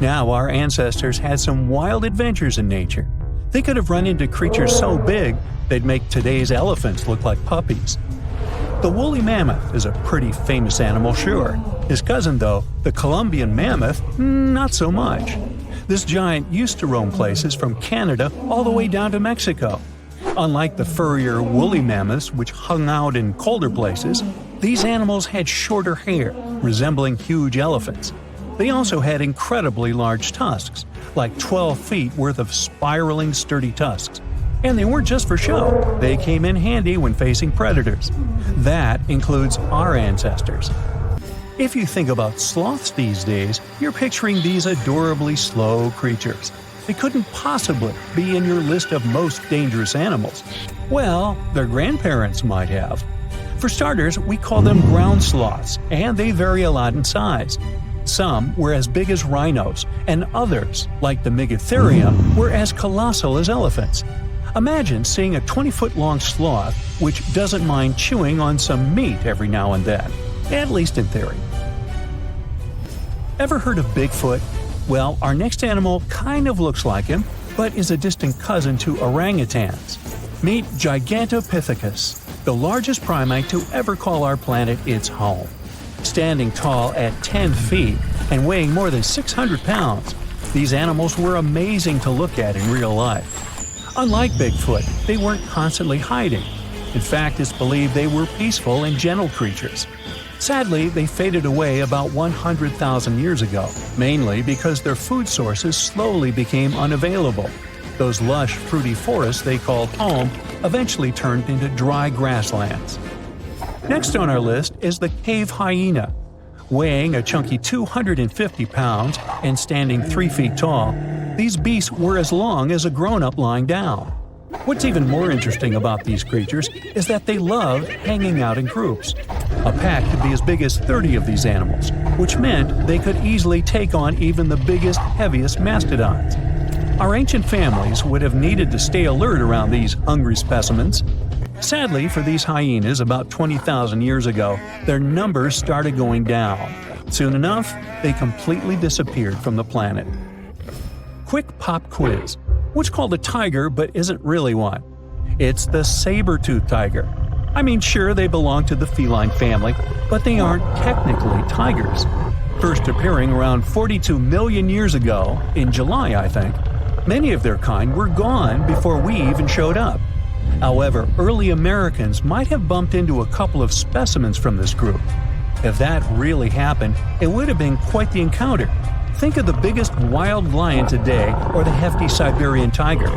Now, our ancestors had some wild adventures in nature. They could have run into creatures so big they'd make today's elephants look like puppies. The woolly mammoth is a pretty famous animal, sure. His cousin, though, the Colombian mammoth, not so much. This giant used to roam places from Canada all the way down to Mexico. Unlike the furrier woolly mammoths which hung out in colder places, these animals had shorter hair, resembling huge elephants. They also had incredibly large tusks, like 12 feet worth of spiraling sturdy tusks. And they weren't just for show, they came in handy when facing predators. That includes our ancestors. If you think about sloths these days, you're picturing these adorably slow creatures. They couldn't possibly be in your list of most dangerous animals. Well, their grandparents might have. For starters, we call them ground sloths, and they vary a lot in size. Some were as big as rhinos, and others, like the Megatherium, were as colossal as elephants. Imagine seeing a 20-foot-long sloth which doesn't mind chewing on some meat every now and then, at least in theory. Ever heard of Bigfoot? Well, our next animal kind of looks like him, but is a distant cousin to orangutans. Meet Gigantopithecus, the largest primate to ever call our planet its home. Standing tall at 10 feet and weighing more than 600 pounds, these animals were amazing to look at in real life. Unlike Bigfoot, they weren't constantly hiding. In fact, it's believed they were peaceful and gentle creatures. Sadly, they faded away about 100,000 years ago, mainly because their food sources slowly became unavailable. Those lush, fruity forests they called home eventually turned into dry grasslands. Next on our list is the cave hyena. Weighing a chunky 250 pounds and standing 3 feet tall, these beasts were as long as a grown-up lying down. What's even more interesting about these creatures is that they love hanging out in groups. A pack could be as big as 30 of these animals, which meant they could easily take on even the biggest, heaviest mastodons. Our ancient families would have needed to stay alert around these hungry specimens. Sadly for these hyenas about 20,000 years ago, their numbers started going down. Soon enough, they completely disappeared from the planet. Quick pop quiz. What's called a tiger but isn't really one? It's the saber-toothed tiger. I mean, sure, they belong to the feline family, but they aren't technically tigers. First appearing around 42 million years ago, in July I think, many of their kind were gone before we even showed up. However, early Americans might have bumped into a couple of specimens from this group. If that really happened, it would have been quite the encounter. Think of the biggest wild lion today or the hefty Siberian tiger.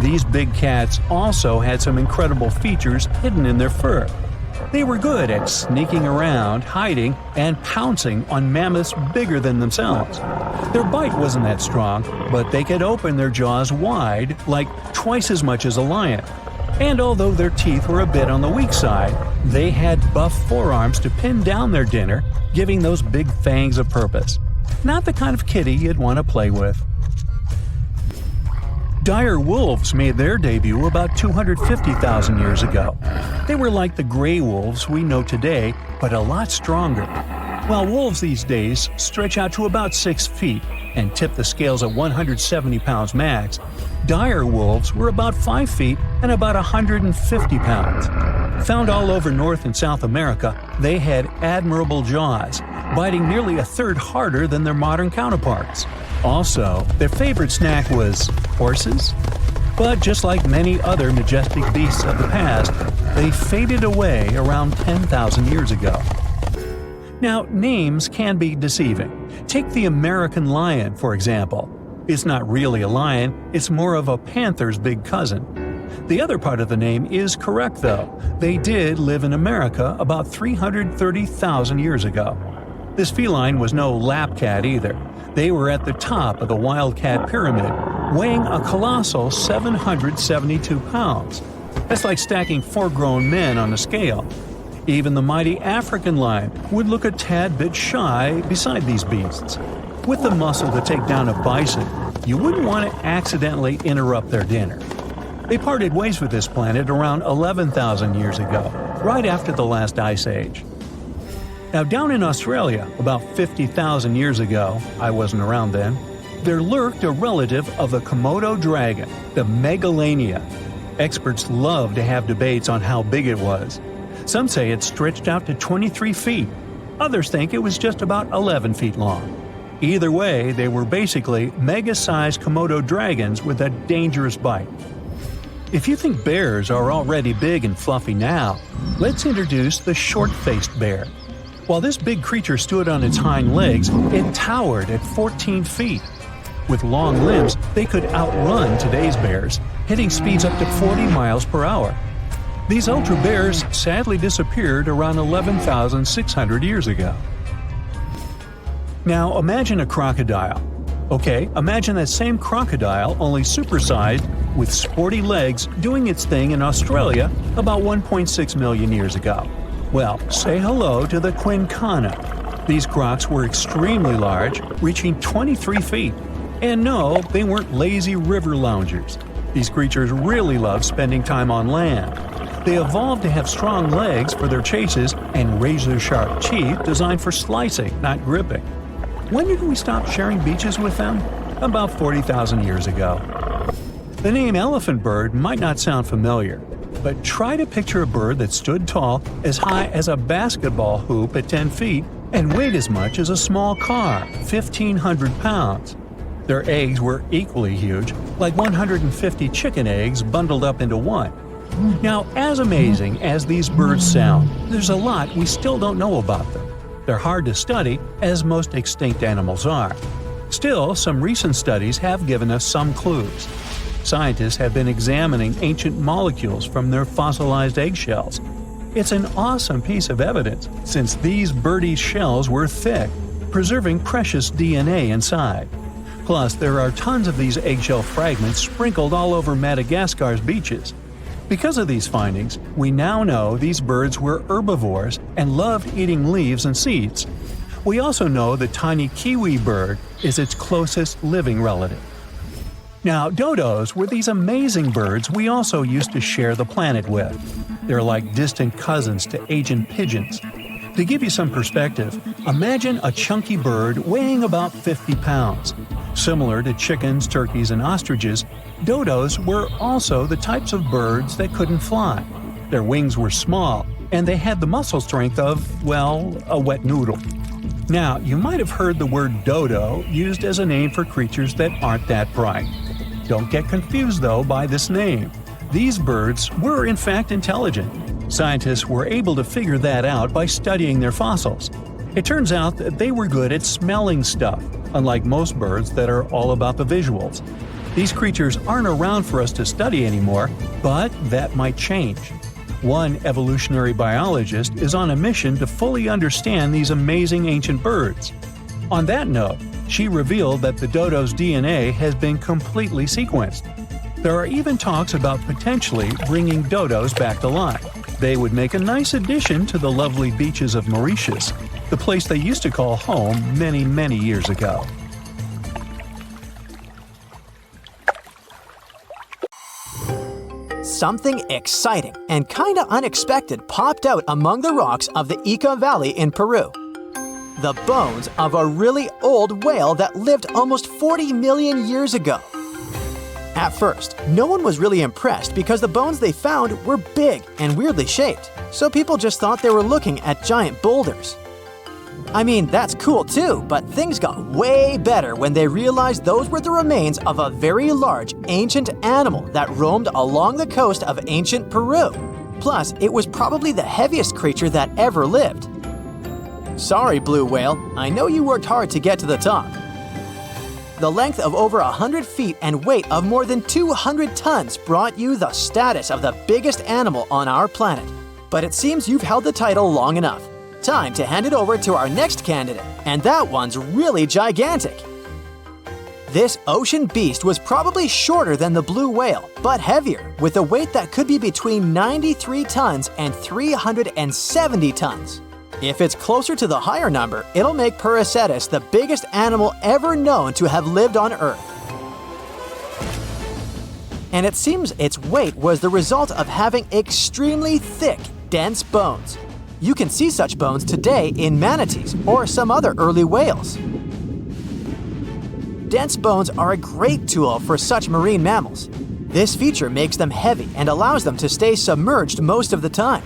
These big cats also had some incredible features hidden in their fur. They were good at sneaking around, hiding, and pouncing on mammoths bigger than themselves. Their bite wasn't that strong, but they could open their jaws wide, like twice as much as a lion. And although their teeth were a bit on the weak side, they had buff forearms to pin down their dinner, giving those big fangs a purpose. Not the kind of kitty you'd want to play with. Dire wolves made their debut about 250,000 years ago. They were like the gray wolves we know today, but a lot stronger. While wolves these days stretch out to about 6 feet and tip the scales at 170 pounds max, dire wolves were about 5 feet and about 150 pounds. Found all over North and South America, they had admirable jaws, biting nearly a third harder than their modern counterparts. Also, their favorite snack was horses. But just like many other majestic beasts of the past, they faded away around 10,000 years ago. Now, names can be deceiving. Take the American lion, for example. It's not really a lion, it's more of a panther's big cousin. The other part of the name is correct, though. They did live in America about 330,000 years ago. This feline was no lap cat either. They were at the top of the wildcat pyramid, weighing a colossal 772 pounds. That's like stacking 4 grown men on a scale. Even the mighty African lion would look a tad bit shy beside these beasts. With the muscle to take down a bison, you wouldn't want to accidentally interrupt their dinner. They parted ways with this planet around 11,000 years ago, right after the last ice age. Now down in Australia, about 50,000 years ago, I wasn't around then, there lurked a relative of the Komodo dragon, the Megalania. Experts love to have debates on how big it was. Some say it stretched out to 23 feet. Others think it was just about 11 feet long. Either way, they were basically mega-sized Komodo dragons with a dangerous bite. If you think bears are already big and fluffy now, let's introduce the short-faced bear. While this big creature stood on its hind legs, it towered at 14 feet. With long limbs, they could outrun today's bears, hitting speeds up to 40 miles per hour. These ultra bears sadly disappeared around 11,600 years ago. Now imagine a crocodile. Okay, imagine that same crocodile, only supersized, with sporty legs, doing its thing in Australia about 1.6 million years ago. Well, say hello to the quincana. These crocs were extremely large, reaching 23 feet. And no, they weren't lazy river loungers. These creatures really love spending time on land. They evolved to have strong legs for their chases and razor-sharp teeth designed for slicing, not gripping. When did we stop sharing beaches with them? About 40,000 years ago. The name elephant bird might not sound familiar, but try to picture a bird that stood tall, as high as a basketball hoop at 10 feet, and weighed as much as a small car, 1,500 pounds. Their eggs were equally huge, like 150 chicken eggs bundled up into one. Now, as amazing as these birds sound, there's a lot we still don't know about them. They're hard to study, as most extinct animals are. Still, some recent studies have given us some clues. Scientists have been examining ancient molecules from their fossilized eggshells. It's an awesome piece of evidence, since these birdie shells were thick, preserving precious DNA inside. Plus, there are tons of these eggshell fragments sprinkled all over Madagascar's beaches. Because of these findings, we now know these birds were herbivores and loved eating leaves and seeds. We also know the tiny kiwi bird is its closest living relative. Now, dodos were these amazing birds we also used to share the planet with. They're like distant cousins to ancient pigeons. To give you some perspective, imagine a chunky bird weighing about 50 pounds. Similar to chickens, turkeys, and ostriches, dodos were also the types of birds that couldn't fly. Their wings were small, and they had the muscle strength of, well, a wet noodle. Now, you might have heard the word dodo used as a name for creatures that aren't that bright. Don't get confused, though, by this name. These birds were in fact intelligent. Scientists were able to figure that out by studying their fossils. It turns out that they were good at smelling stuff, unlike most birds that are all about the visuals. These creatures aren't around for us to study anymore, but that might change. One evolutionary biologist is on a mission to fully understand these amazing ancient birds. On that note, she revealed that the dodo's DNA has been completely sequenced. There are even talks about potentially bringing dodos back to life. They would make a nice addition to the lovely beaches of Mauritius, the place they used to call home many, many years ago. Something exciting and kinda unexpected popped out among the rocks of the Ica Valley in Peru. The bones of a really old whale that lived almost 40 million years ago. At first, no one was really impressed because the bones they found were big and weirdly shaped, so people just thought they were looking at giant boulders. I mean, that's cool too, but things got way better when they realized those were the remains of a very large ancient animal that roamed along the coast of ancient Peru. Plus, it was probably the heaviest creature that ever lived. Sorry, blue whale, I know you worked hard to get to the top. The length of over 100 feet and weight of more than 200 tons brought you the status of the biggest animal on our planet. But it seems you've held the title long enough. Time to hand it over to our next candidate, and that one's really gigantic. This ocean beast was probably shorter than the blue whale, but heavier, with a weight that could be between 93 tons and 370 tons. If it's closer to the higher number, it'll make Paracetus the biggest animal ever known to have lived on Earth. And it seems its weight was the result of having extremely thick, dense bones. You can see such bones today in manatees or some other early whales. Dense bones are a great tool for such marine mammals. This feature makes them heavy and allows them to stay submerged most of the time.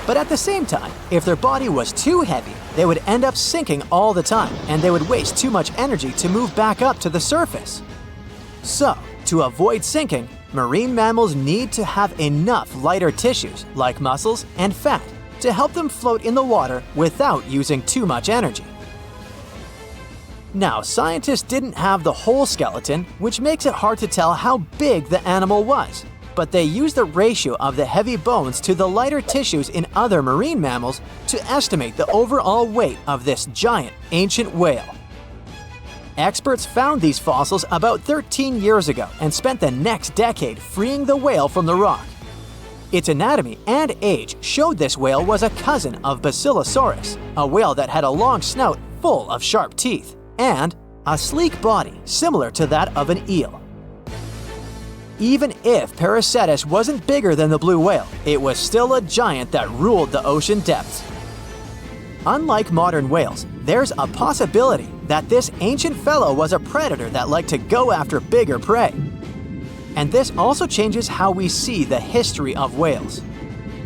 But at the same time, if their body was too heavy, they would end up sinking all the time, and they would waste too much energy to move back up to the surface. So, to avoid sinking, marine mammals need to have enough lighter tissues, like muscles and fat, to help them float in the water without using too much energy. Now, scientists didn't have the whole skeleton, which makes it hard to tell how big the animal was. But they used the ratio of the heavy bones to the lighter tissues in other marine mammals to estimate the overall weight of this giant ancient whale. Experts found these fossils about 13 years ago and spent the next decade freeing the whale from the rock. Its anatomy and age showed this whale was a cousin of Basilosaurus, a whale that had a long snout full of sharp teeth, and a sleek body similar to that of an eel. Even if Paracetus wasn't bigger than the blue whale, it was still a giant that ruled the ocean depths. Unlike modern whales, there's a possibility that this ancient fellow was a predator that liked to go after bigger prey. And this also changes how we see the history of whales.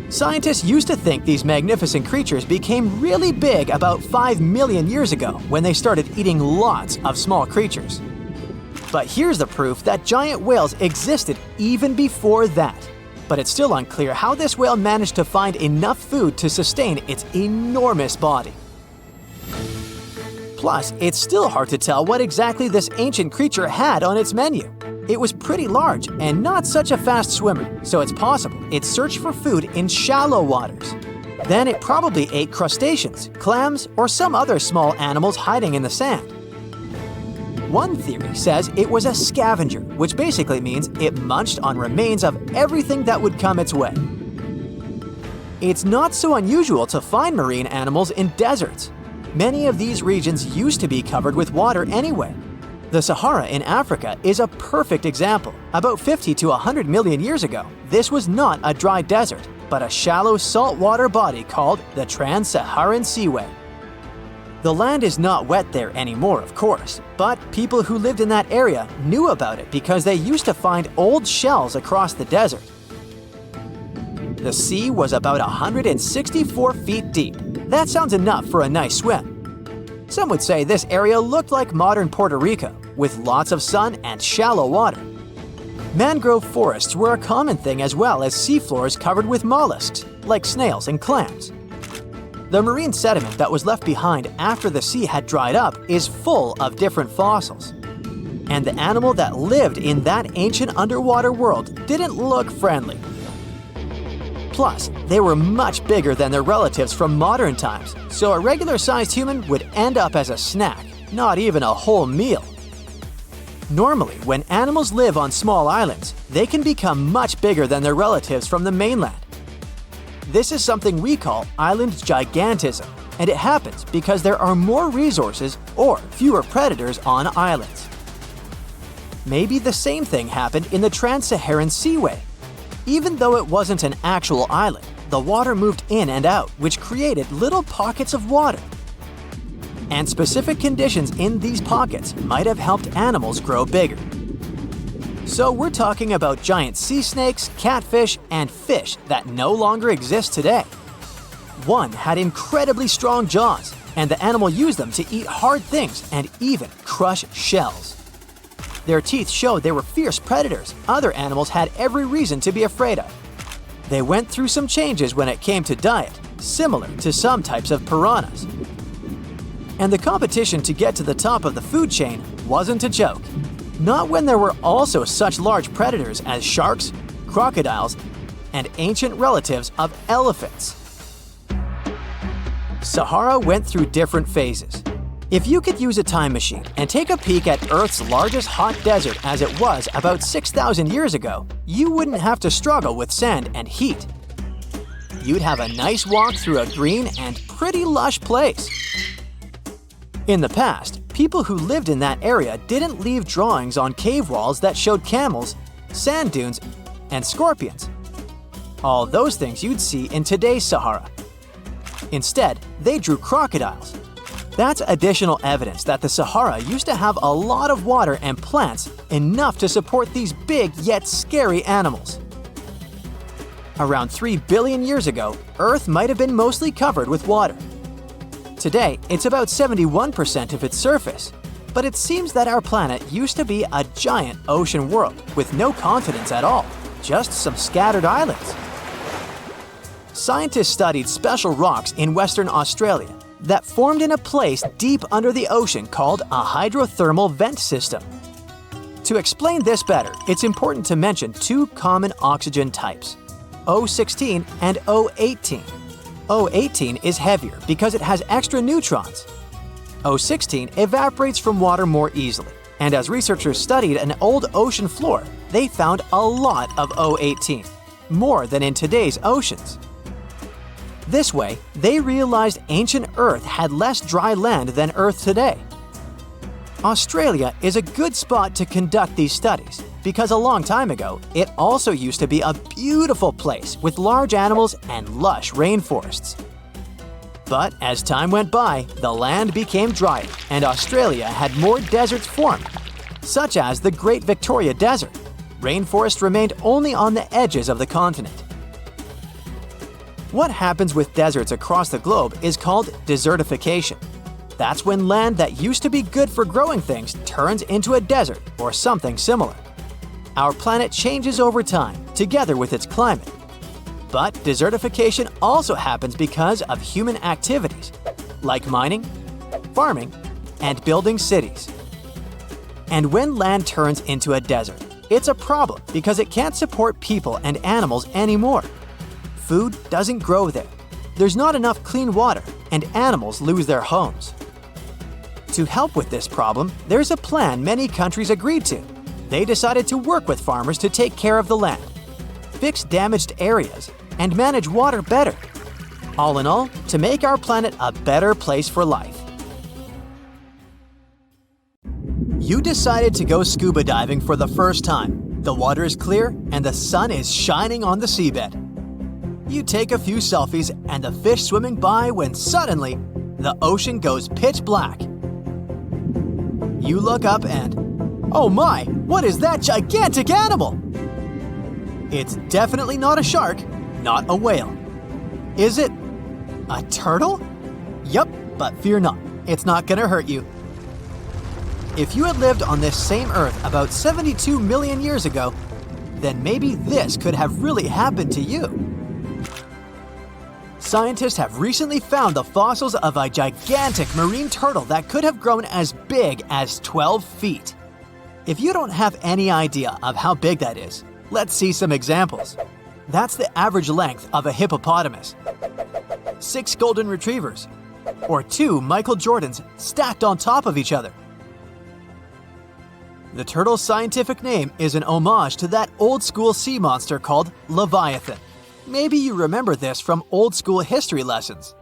Scientists used to think these magnificent creatures became really big about 5 million years ago when they started eating lots of small creatures. But here's the proof that giant whales existed even before that. But it's still unclear how this whale managed to find enough food to sustain its enormous body. Plus, it's still hard to tell what exactly this ancient creature had on its menu. It was pretty large and not such a fast swimmer, so it's possible it searched for food in shallow waters. Then it probably ate crustaceans, clams, or some other small animals hiding in the sand. One theory says it was a scavenger, which basically means it munched on remains of everything that would come its way. It's not so unusual to find marine animals in deserts. Many of these regions used to be covered with water anyway. The Sahara in Africa is a perfect example. About 50 to 100 million years ago, this was not a dry desert, but a shallow saltwater body called the Trans-Saharan Seaway. The land is not wet there anymore, of course, but people who lived in that area knew about it because they used to find old shells across the desert. The sea was about 164 feet deep. That sounds enough for a nice swim. Some would say this area looked like modern Puerto Rico, with lots of sun and shallow water. Mangrove forests were a common thing as well as seafloors covered with mollusks, like snails and clams. The marine sediment that was left behind after the sea had dried up is full of different fossils. And the animal that lived in that ancient underwater world didn't look friendly. Plus, they were much bigger than their relatives from modern times, so a regular-sized human would end up as a snack, not even a whole meal. Normally, when animals live on small islands, they can become much bigger than their relatives from the mainland. This is something we call island gigantism, and it happens because there are more resources or fewer predators on islands. Maybe the same thing happened in the Trans-Saharan Seaway. Even though it wasn't an actual island, the water moved in and out, which created little pockets of water. And specific conditions in these pockets might have helped animals grow bigger. So we're talking about giant sea snakes, catfish, and fish that no longer exist today. One had incredibly strong jaws, and the animal used them to eat hard things and even crush shells. Their teeth showed they were fierce predators other animals had every reason to be afraid of. They went through some changes when it came to diet, similar to some types of piranhas. And the competition to get to the top of the food chain wasn't a joke. Not when there were also such large predators as sharks, crocodiles, and ancient relatives of elephants. Sahara went through different phases. If you could use a time machine and take a peek at Earth's largest hot desert as it was about 6,000 years ago, you wouldn't have to struggle with sand and heat. You'd have a nice walk through a green and pretty lush place. In the past, people who lived in that area didn't leave drawings on cave walls that showed camels, sand dunes, and scorpions. All those things you'd see in today's Sahara. Instead, they drew crocodiles. That's additional evidence that the Sahara used to have a lot of water and plants enough to support these big yet scary animals. Around 3 billion years ago, Earth might have been mostly covered with water. Today, it's about 71% of its surface. But it seems that our planet used to be a giant ocean world with no continents at all, just some scattered islands. Scientists studied special rocks in Western Australia that formed in a place deep under the ocean called a hydrothermal vent system. To explain this better, it's important to mention two common oxygen types, O16 and O18. O18 is heavier because it has extra neutrons. O16 evaporates from water more easily, and as researchers studied an old ocean floor, they found a lot of O18, more than in today's oceans. This way, they realized ancient Earth had less dry land than Earth today. Australia is a good spot to conduct these studies because a long time ago, it also used to be a beautiful place with large animals and lush rainforests. But as time went by, the land became drier and Australia had more deserts formed, such as the Great Victoria Desert. Rainforest remained only on the edges of the continent. What happens with deserts across the globe is called desertification. That's when land that used to be good for growing things turns into a desert or something similar. Our planet changes over time, together with its climate. But desertification also happens because of human activities, like mining, farming, and building cities. And when land turns into a desert, it's a problem because it can't support people and animals anymore. Food doesn't grow there. There's not enough clean water, and animals lose their homes. To help with this problem, there's a plan many countries agreed to. They decided to work with farmers to take care of the land, fix damaged areas, and manage water better. All in all, to make our planet a better place for life. You decided to go scuba diving for the first time. The water is clear and the sun is shining on the seabed. You take a few selfies and the fish swimming by when suddenly, the ocean goes pitch black. You look up and, oh my, what is that gigantic animal? It's definitely not a shark, not a whale. Is it a turtle? Yup, but fear not, it's not gonna hurt you. If you had lived on this same Earth about 72 million years ago, then maybe this could have really happened to you. Scientists have recently found the fossils of a gigantic marine turtle that could have grown as big as 12 feet. If you don't have any idea of how big that is, let's see some examples. That's the average length of a hippopotamus, 6 golden retrievers, or 2 Michael Jordans stacked on top of each other. The turtle's scientific name is an homage to that old-school sea monster called Leviathan. Maybe you remember this from old-school history lessons.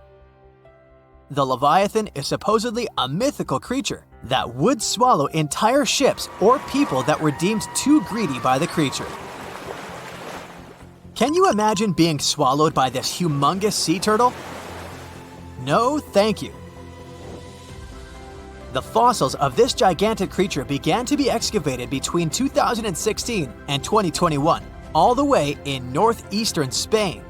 The Leviathan is supposedly a mythical creature that would swallow entire ships or people that were deemed too greedy by the creature. Can you imagine being swallowed by this humongous sea turtle? No, thank you. The fossils of this gigantic creature began to be excavated between 2016 and 2021, all the way in northeastern Spain.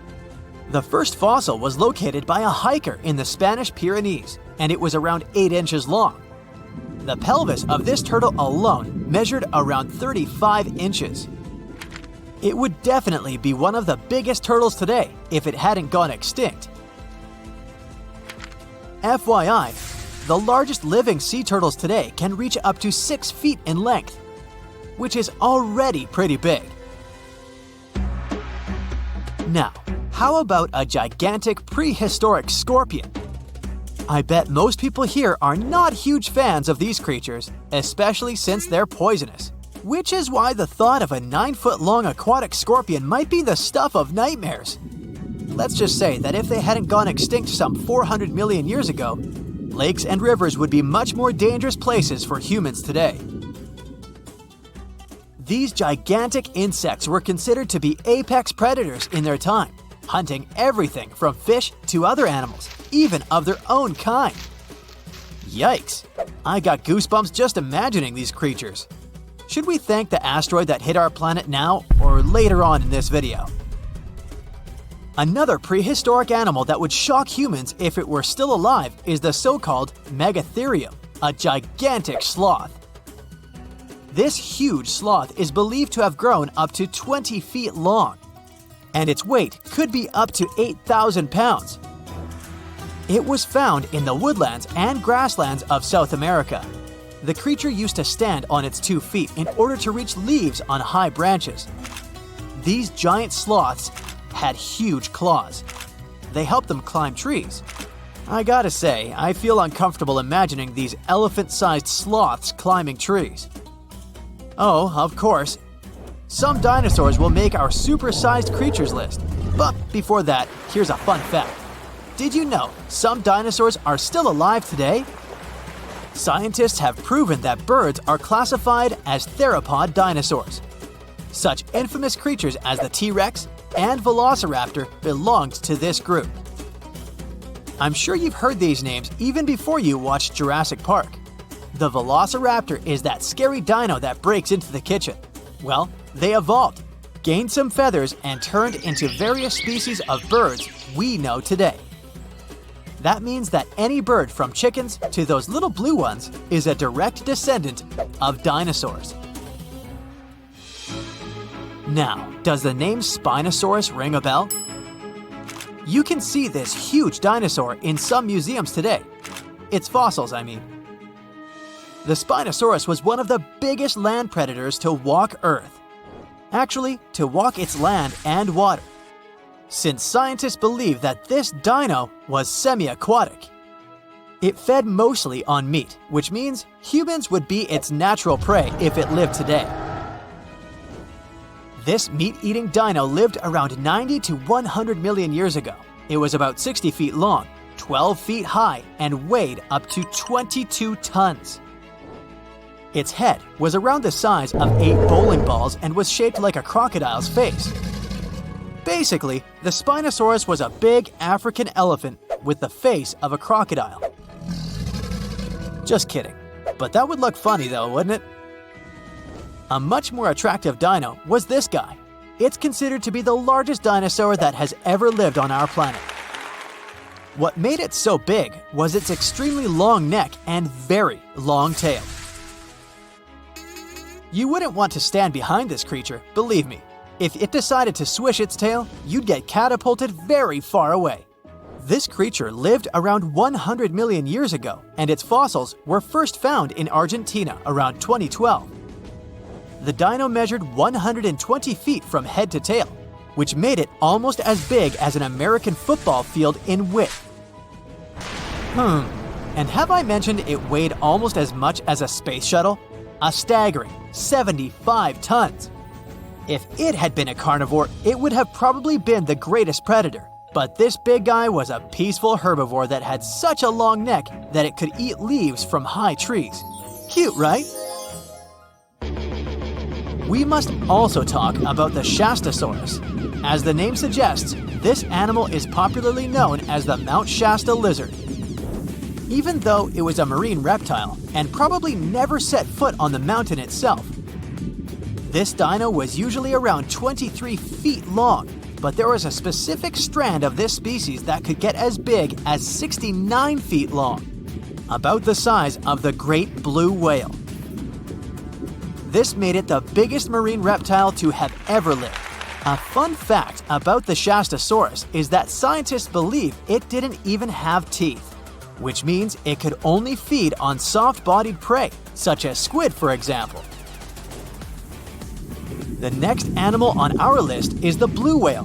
The first fossil was located by a hiker in the Spanish Pyrenees, and it was around 8 inches long. The pelvis of this turtle alone measured around 35 inches. It would definitely be one of the biggest turtles today if it hadn't gone extinct. FYI, the largest living sea turtles today can reach up to 6 feet in length, which is already pretty big. Now, how about a gigantic prehistoric scorpion? I bet most people here are not huge fans of these creatures, especially since they're poisonous, which is why the thought of a 9-foot-long aquatic scorpion might be the stuff of nightmares. Let's just say that if they hadn't gone extinct some 400 million years ago, lakes and rivers would be much more dangerous places for humans today. These gigantic insects were considered to be apex predators in their time, hunting everything from fish to other animals, even of their own kind. Yikes! I got goosebumps just imagining these creatures. Should we thank the asteroid that hit our planet now or later on in this video? Another prehistoric animal that would shock humans if it were still alive is the so-called Megatherium, a gigantic sloth. This huge sloth is believed to have grown up to 20 feet long, and its weight could be up to 8,000 pounds. It was found in the woodlands and grasslands of South America. The creature used to stand on its 2 feet in order to reach leaves on high branches. These giant sloths had huge claws. They helped them climb trees. I gotta say, I feel uncomfortable imagining these elephant-sized sloths climbing trees. Oh, of course, some dinosaurs will make our super-sized creatures list. But before that, here's a fun fact. Did you know some dinosaurs are still alive today? Scientists have proven that birds are classified as theropod dinosaurs. Such infamous creatures as the T-Rex and Velociraptor belonged to this group. I'm sure you've heard these names even before you watched Jurassic Park. The Velociraptor is that scary dino that breaks into the kitchen. Well, they evolved, gained some feathers, and turned into various species of birds we know today. That means that any bird from chickens to those little blue ones is a direct descendant of dinosaurs. Now, does the name Spinosaurus ring a bell? You can see this huge dinosaur in some museums today. Its fossils, I mean. The Spinosaurus was one of the biggest land predators to walk Earth. Actually, to walk its land and water, since scientists believe that this dino was semi-aquatic. It fed mostly on meat, which means humans would be its natural prey if it lived today. This meat-eating dino lived around 90 to 100 million years ago. It was about 60 feet long, 12 feet high, and weighed up to 22 tons. Its head was around the size of 8 bowling balls and was shaped like a crocodile's face. Basically, the Spinosaurus was a big African elephant with the face of a crocodile. Just kidding. But that would look funny though, wouldn't it? A much more attractive dino was this guy. It's considered to be the largest dinosaur that has ever lived on our planet. What made it so big was its extremely long neck and very long tail. You wouldn't want to stand behind this creature, believe me. If it decided to swish its tail, you'd get catapulted very far away. This creature lived around 100 million years ago, and its fossils were first found in Argentina around 2012. The dino measured 120 feet from head to tail, which made it almost as big as an American football field in width. And have I mentioned it weighed almost as much as a space shuttle? A staggering 75 tons. If it had been a carnivore, it would have probably been the greatest predator. But this big guy was a peaceful herbivore that had such a long neck that it could eat leaves from high trees. Cute, right? We must also talk about the Shastasaurus. As the name suggests, this animal is popularly known as the Mount Shasta lizard. Even though it was a marine reptile and probably never set foot on the mountain itself, this dino was usually around 23 feet long, but there was a specific strand of this species that could get as big as 69 feet long, about the size of the great blue whale. This made it the biggest marine reptile to have ever lived. A fun fact about the Shastasaurus is that scientists believe it didn't even have teeth, which means it could only feed on soft-bodied prey, such as squid, for example. The next animal on our list is the blue whale.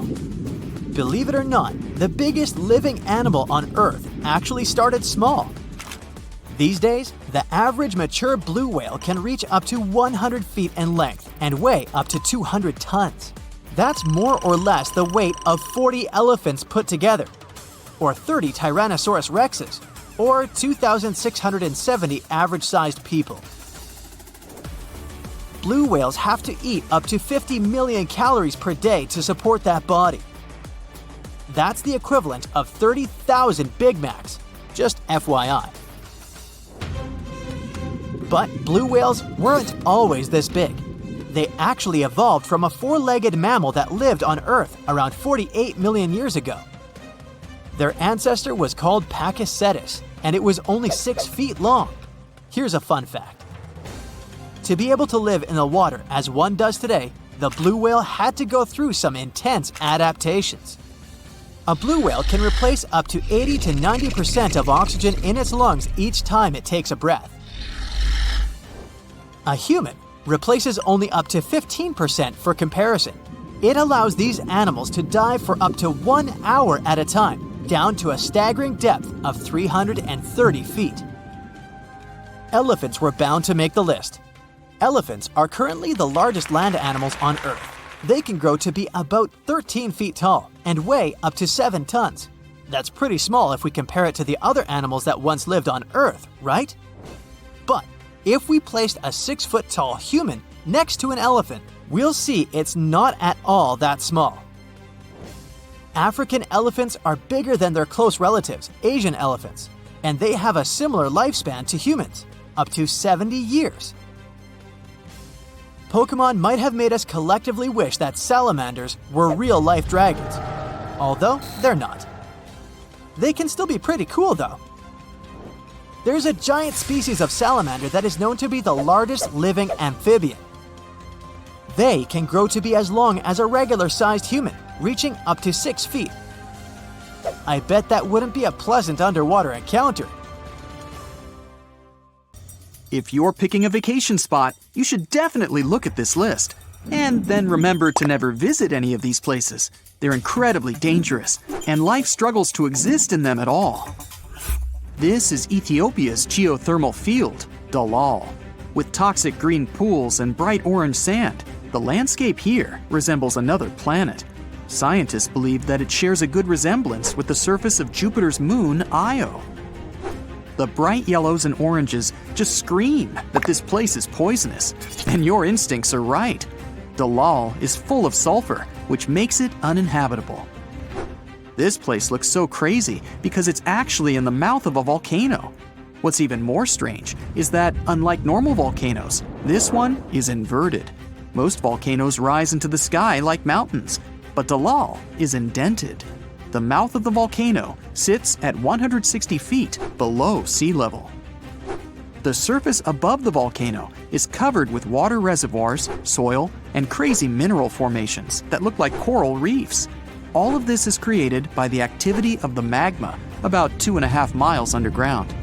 Believe it or not, the biggest living animal on Earth actually started small. These days, the average mature blue whale can reach up to 100 feet in length and weigh up to 200 tons. That's more or less the weight of 40 elephants put together, or 30 Tyrannosaurus rexes, or 2,670 average-sized people. Blue whales have to eat up to 50 million calories per day to support that body. That's the equivalent of 30,000 Big Macs, just FYI. But blue whales weren't always this big. They actually evolved from a four-legged mammal that lived on Earth around 48 million years ago. Their ancestor was called Pakicetus, and it was only 6 feet long. Here's a fun fact. To be able to live in the water as one does today, the blue whale had to go through some intense adaptations. A blue whale can replace up to 80 to 90% of oxygen in its lungs each time it takes a breath. A human replaces only up to 15% for comparison. It allows these animals to dive for up to 1 hour at a time, down to a staggering depth of 330 feet. Elephants were bound to make the list. Elephants are currently the largest land animals on Earth. They can grow to be about 13 feet tall and weigh up to 7 tons. That's pretty small if we compare it to the other animals that once lived on Earth, right? But if we placed a 6-foot-tall human next to an elephant, we'll see it's not at all that small. African elephants are bigger than their close relatives, Asian elephants, and they have a similar lifespan to humans, up to 70 years. Pokemon might have made us collectively wish that salamanders were real-life dragons, although they're not. They can still be pretty cool though. There's a giant species of salamander that is known to be the largest living amphibian. They can grow to be as long as a regular-sized human, reaching up to 6 feet. I bet that wouldn't be a pleasant underwater encounter. If you're picking a vacation spot, you should definitely look at this list. And then remember to never visit any of these places. They're incredibly dangerous, and life struggles to exist in them at all. This is Ethiopia's geothermal field, Dalal. With toxic green pools and bright orange sand, the landscape here resembles another planet. Scientists believe that it shares a good resemblance with the surface of Jupiter's moon, Io. The bright yellows and oranges just scream that this place is poisonous, and your instincts are right. Dalal is full of sulfur, which makes it uninhabitable. This place looks so crazy because it's actually in the mouth of a volcano. What's even more strange is that, unlike normal volcanoes, this one is inverted. Most volcanoes rise into the sky like mountains, but Dalal is indented. The mouth of the volcano sits at 160 feet below sea level. The surface above the volcano is covered with water reservoirs, soil, and crazy mineral formations that look like coral reefs. All of this is created by the activity of the magma about 2.5 miles underground.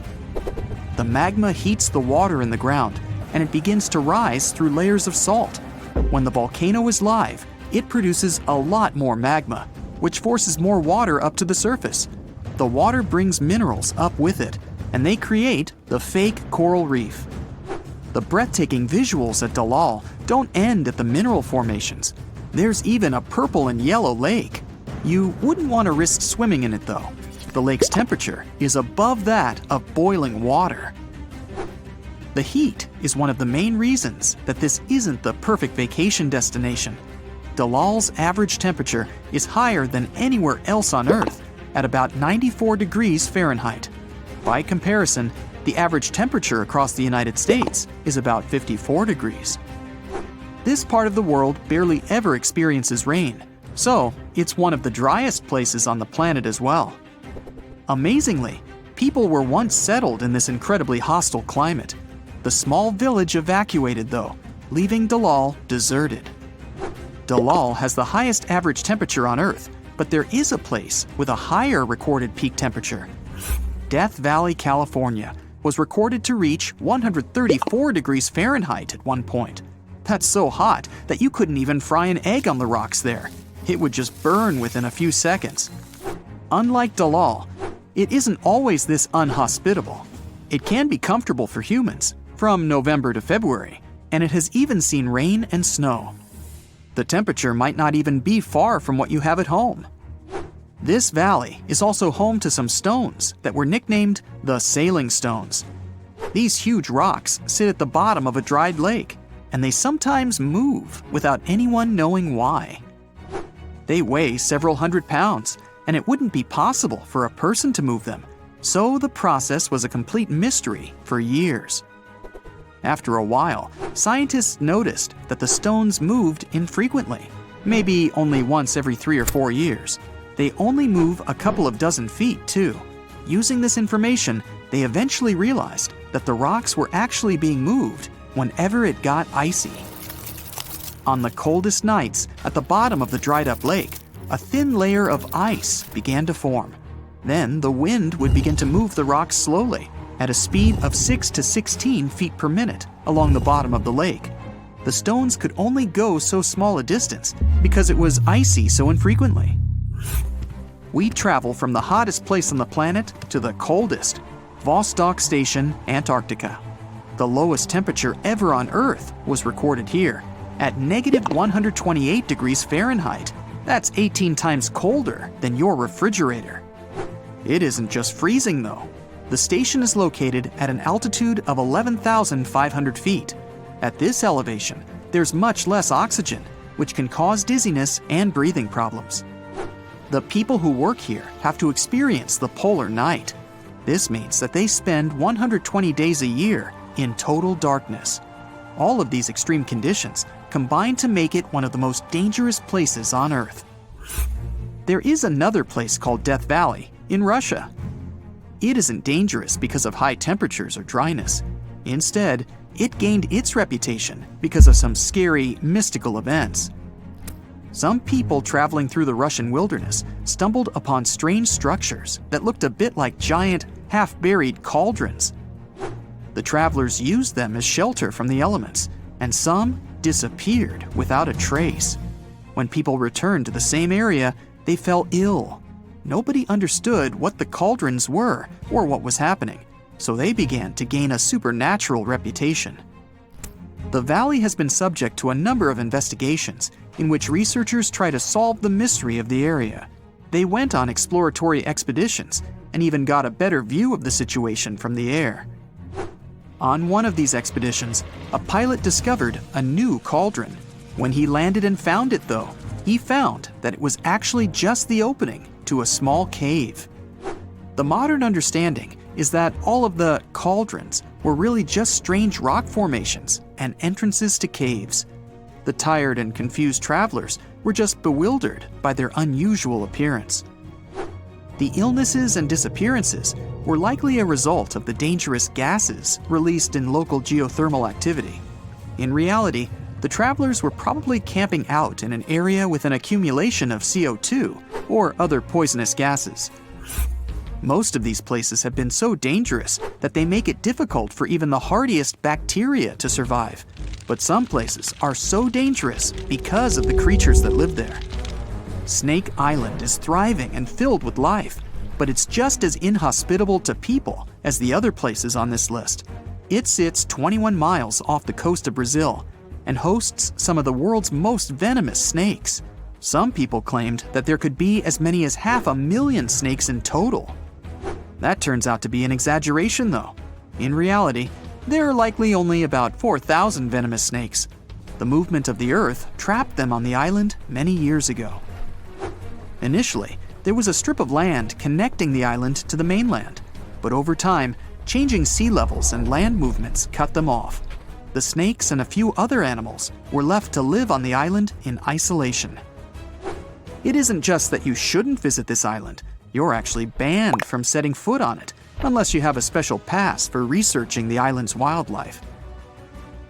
The magma heats the water in the ground, and it begins to rise through layers of salt. When the volcano is live, it produces a lot more magma, which forces more water up to the surface. The water brings minerals up with it, and they create the fake coral reef. The breathtaking visuals at Dalal don't end at the mineral formations. There's even a purple and yellow lake. You wouldn't want to risk swimming in it though. The lake's temperature is above that of boiling water. The heat is one of the main reasons that this isn't the perfect vacation destination. Dalal's average temperature is higher than anywhere else on Earth, at about 94 degrees Fahrenheit. By comparison, the average temperature across the United States is about 54 degrees. This part of the world barely ever experiences rain, so it's one of the driest places on the planet as well. Amazingly, people were once settled in this incredibly hostile climate. The small village evacuated though, leaving Dalal deserted. Dalal has the highest average temperature on Earth, but there is a place with a higher recorded peak temperature. Death Valley, California, was recorded to reach 134 degrees Fahrenheit at one point. That's so hot that you couldn't even fry an egg on the rocks there. It would just burn within a few seconds. Unlike Dalal, it isn't always this unhospitable. It can be comfortable for humans from November to February, and it has even seen rain and snow. The temperature might not even be far from what you have at home. This valley is also home to some stones that were nicknamed the sailing stones. These huge rocks sit at the bottom of a dried lake, and they sometimes move without anyone knowing why. They weigh several hundred pounds, and it wouldn't be possible for a person to move them, so the process was a complete mystery for years. After a while, scientists noticed that the stones moved infrequently, maybe only once every 3 or 4 years. They only move a couple of dozen feet, too. Using this information, they eventually realized that the rocks were actually being moved whenever it got icy. On the coldest nights, at the bottom of the dried-up lake, a thin layer of ice began to form. Then the wind would begin to move the rocks slowly, at a speed of 6 to 16 feet per minute along the bottom of the lake. The stones could only go so small a distance because it was icy so infrequently. We travel from the hottest place on the planet to the coldest, Vostok Station, Antarctica. The lowest temperature ever on Earth was recorded here, at negative 128 degrees Fahrenheit. That's 18 times colder than your refrigerator. It isn't just freezing, though. The station is located at an altitude of 11,500 feet. At this elevation, there's much less oxygen, which can cause dizziness and breathing problems. The people who work here have to experience the polar night. This means that they spend 120 days a year in total darkness. All of these extreme conditions combine to make it one of the most dangerous places on Earth. There is another place called Death Valley in Russia. It isn't dangerous because of high temperatures or dryness. Instead, it gained its reputation because of some scary, mystical events. Some people traveling through the Russian wilderness stumbled upon strange structures that looked a bit like giant, half-buried cauldrons. The travelers used them as shelter from the elements, and some disappeared without a trace. When people returned to the same area, they fell ill. Nobody understood what the cauldrons were or what was happening, so they began to gain a supernatural reputation. The valley has been subject to a number of investigations in which researchers try to solve the mystery of the area. They went on exploratory expeditions and even got a better view of the situation from the air. On one of these expeditions, a pilot discovered a new cauldron. When he landed and found it, though, he found that it was actually just the opening to a small cave. The modern understanding is that all of the cauldrons were really just strange rock formations and entrances to caves. The tired and confused travelers were just bewildered by their unusual appearance. The illnesses and disappearances were likely a result of the dangerous gases released in local geothermal activity. In reality, the travelers were probably camping out in an area with an accumulation of CO2 or other poisonous gases. Most of these places have been so dangerous that they make it difficult for even the hardiest bacteria to survive. But some places are so dangerous because of the creatures that live there. Snake Island is thriving and filled with life, but it's just as inhospitable to people as the other places on this list. It sits 21 miles off the coast of Brazil and hosts some of the world's most venomous snakes. Some people claimed that there could be as many as 500,000 snakes in total. That turns out to be an exaggeration, though. In reality, there are likely only about 4,000 venomous snakes. The movement of the Earth trapped them on the island many years ago. Initially, there was a strip of land connecting the island to the mainland, but over time, changing sea levels and land movements cut them off. The snakes and a few other animals were left to live on the island in isolation. It isn't just that you shouldn't visit this island, you're actually banned from setting foot on it unless you have a special pass for researching the island's wildlife.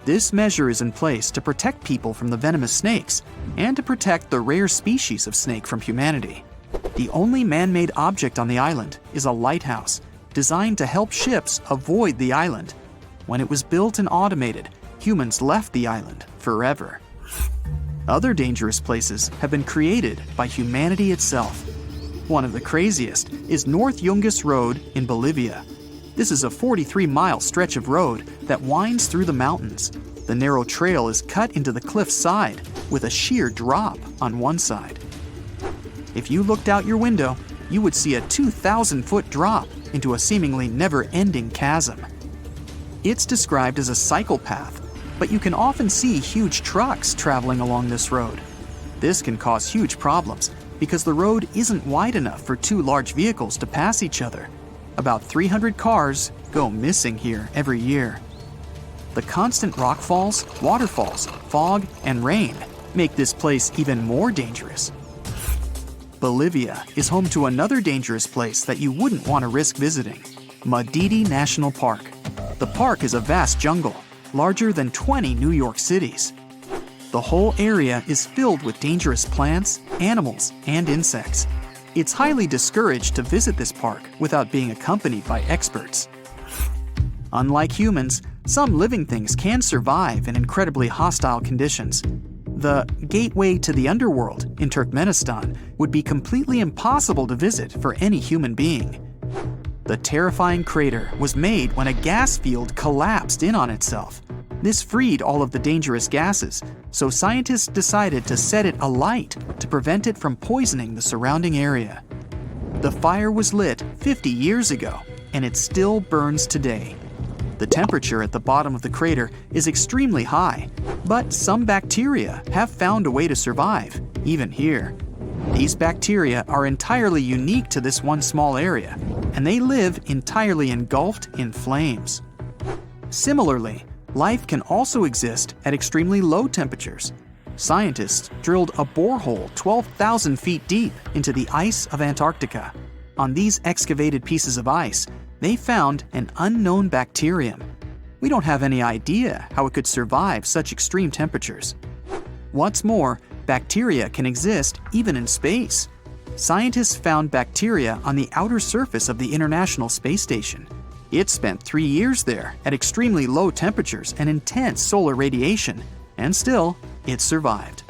This measure is in place to protect people from the venomous snakes and to protect the rare species of snake from humanity. The only man-made object on the island is a lighthouse designed to help ships avoid the island. When it was built and automated, humans left the island forever. Other dangerous places have been created by humanity itself. One of the craziest is North Yungas Road in Bolivia. This is a 43-mile stretch of road that winds through the mountains. The narrow trail is cut into the cliff side with a sheer drop on one side. If you looked out your window, you would see a 2,000-foot drop into a seemingly never-ending chasm. It's described as a cycle path, but you can often see huge trucks traveling along this road. This can cause huge problems because the road isn't wide enough for two large vehicles to pass each other. About 300 cars go missing here every year. The constant rockfalls, waterfalls, fog, and rain make this place even more dangerous. Bolivia is home to another dangerous place that you wouldn't want to risk visiting, Madidi National Park. The park is a vast jungle, larger than 20 New York cities. The whole area is filled with dangerous plants, animals, and insects. It's highly discouraged to visit this park without being accompanied by experts. Unlike humans, some living things can survive in incredibly hostile conditions. The gateway to the underworld in Turkmenistan would be completely impossible to visit for any human being. The terrifying crater was made when a gas field collapsed in on itself. This freed all of the dangerous gases, so scientists decided to set it alight to prevent it from poisoning the surrounding area. The fire was lit 50 years ago, and it still burns today. The temperature at the bottom of the crater is extremely high, but some bacteria have found a way to survive, even here. These bacteria are entirely unique to this one small area, and they live entirely engulfed in flames. Similarly, life can also exist at extremely low temperatures. Scientists drilled a borehole 12,000 feet deep into the ice of Antarctica. On these excavated pieces of ice, they found an unknown bacterium. We don't have any idea how it could survive such extreme temperatures. What's more, bacteria can exist even in space. Scientists found bacteria on the outer surface of the International Space Station. It spent 3 years there at extremely low temperatures and intense solar radiation, and still, it survived.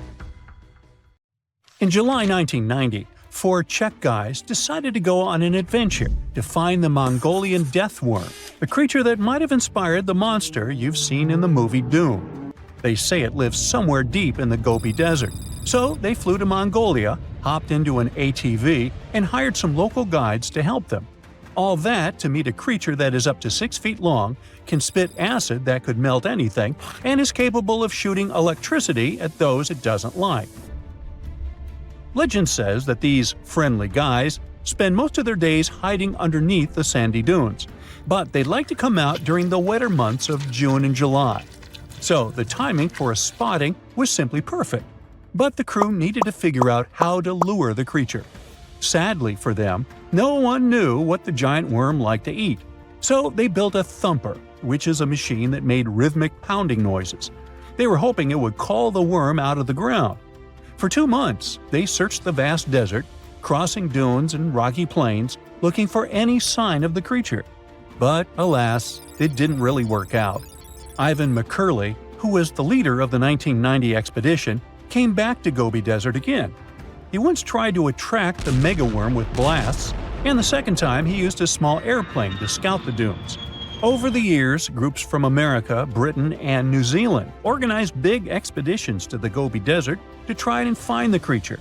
In July 1990, 4 Czech guys decided to go on an adventure to find the Mongolian death worm, a creature that might have inspired the monster you've seen in the movie Doom. They say it lives somewhere deep in the Gobi Desert, so they flew to Mongolia, hopped into an ATV, and hired some local guides to help them. All that to meet a creature that is up to 6 feet long, can spit acid that could melt anything, and is capable of shooting electricity at those it doesn't like. Legend says that these friendly guys spend most of their days hiding underneath the sandy dunes, but they'd like to come out during the wetter months of June and July. So the timing for a spotting was simply perfect, but the crew needed to figure out how to lure the creature. Sadly for them, no one knew what the giant worm liked to eat, so they built a thumper, which is a machine that made rhythmic pounding noises. They were hoping it would call the worm out of the ground. For 2 months, they searched the vast desert, crossing dunes and rocky plains, looking for any sign of the creature. But alas, it didn't really work out. Ivan McCurley, who was the leader of the 1990 expedition, came back to Gobi Desert again. He once tried to attract the megaworm with blasts, and the second time he used a small airplane to scout the dunes. Over the years, groups from America, Britain, and New Zealand organized big expeditions to the Gobi Desert to try and find the creature.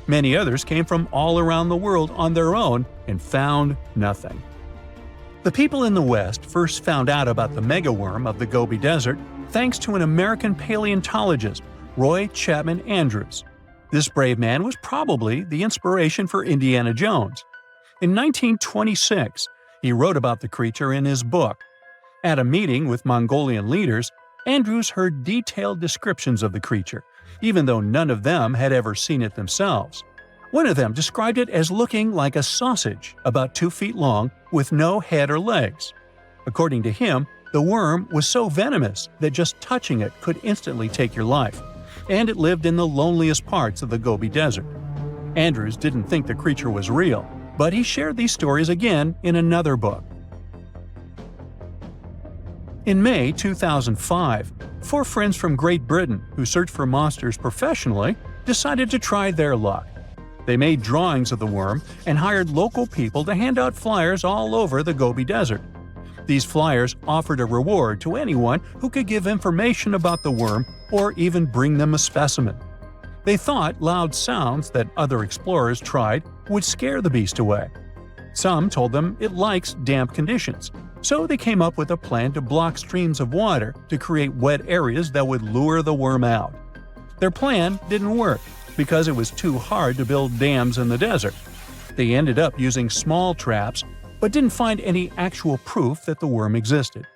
Many others came from all around the world on their own and found nothing. The people in the West first found out about the megaworm of the Gobi Desert thanks to an American paleontologist, Roy Chapman Andrews. This brave man was probably the inspiration for Indiana Jones. In 1926, he wrote about the creature in his book. At a meeting with Mongolian leaders, Andrews heard detailed descriptions of the creature, even though none of them had ever seen it themselves. One of them described it as looking like a sausage, about 2 feet long, with no head or legs. According to him, the worm was so venomous that just touching it could instantly take your life, and it lived in the loneliest parts of the Gobi Desert. Andrews didn't think the creature was real, but he shared these stories again in another book. In May 2005, 4 friends from Great Britain who search for monsters professionally decided to try their luck. They made drawings of the worm and hired local people to hand out flyers all over the Gobi Desert. These flyers offered a reward to anyone who could give information about the worm or even bring them a specimen. They thought loud sounds that other explorers tried would scare the beast away. Some told them it likes damp conditions, so they came up with a plan to block streams of water to create wet areas that would lure the worm out. Their plan didn't work because it was too hard to build dams in the desert. They ended up using small traps, but didn't find any actual proof that the worm existed.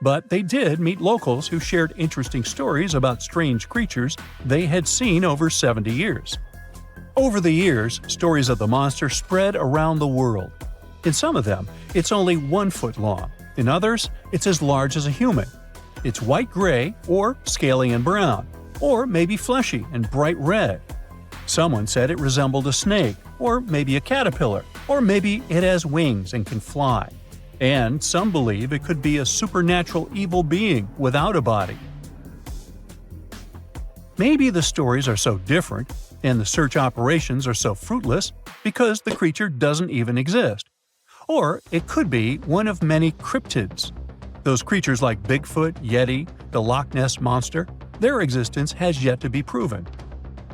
But they did meet locals who shared interesting stories about strange creatures they had seen over 70 years. Over the years, stories of the monster spread around the world. In some of them, it's only 1 foot long. In others, it's as large as a human. It's white-gray or scaly and brown, or maybe fleshy and bright red. Someone said it resembled a snake, or maybe a caterpillar, or maybe it has wings and can fly. And some believe it could be a supernatural evil being without a body. Maybe the stories are so different, and the search operations are so fruitless, because the creature doesn't even exist. Or it could be one of many cryptids. Those creatures like Bigfoot, Yeti, the Loch Ness Monster, their existence has yet to be proven.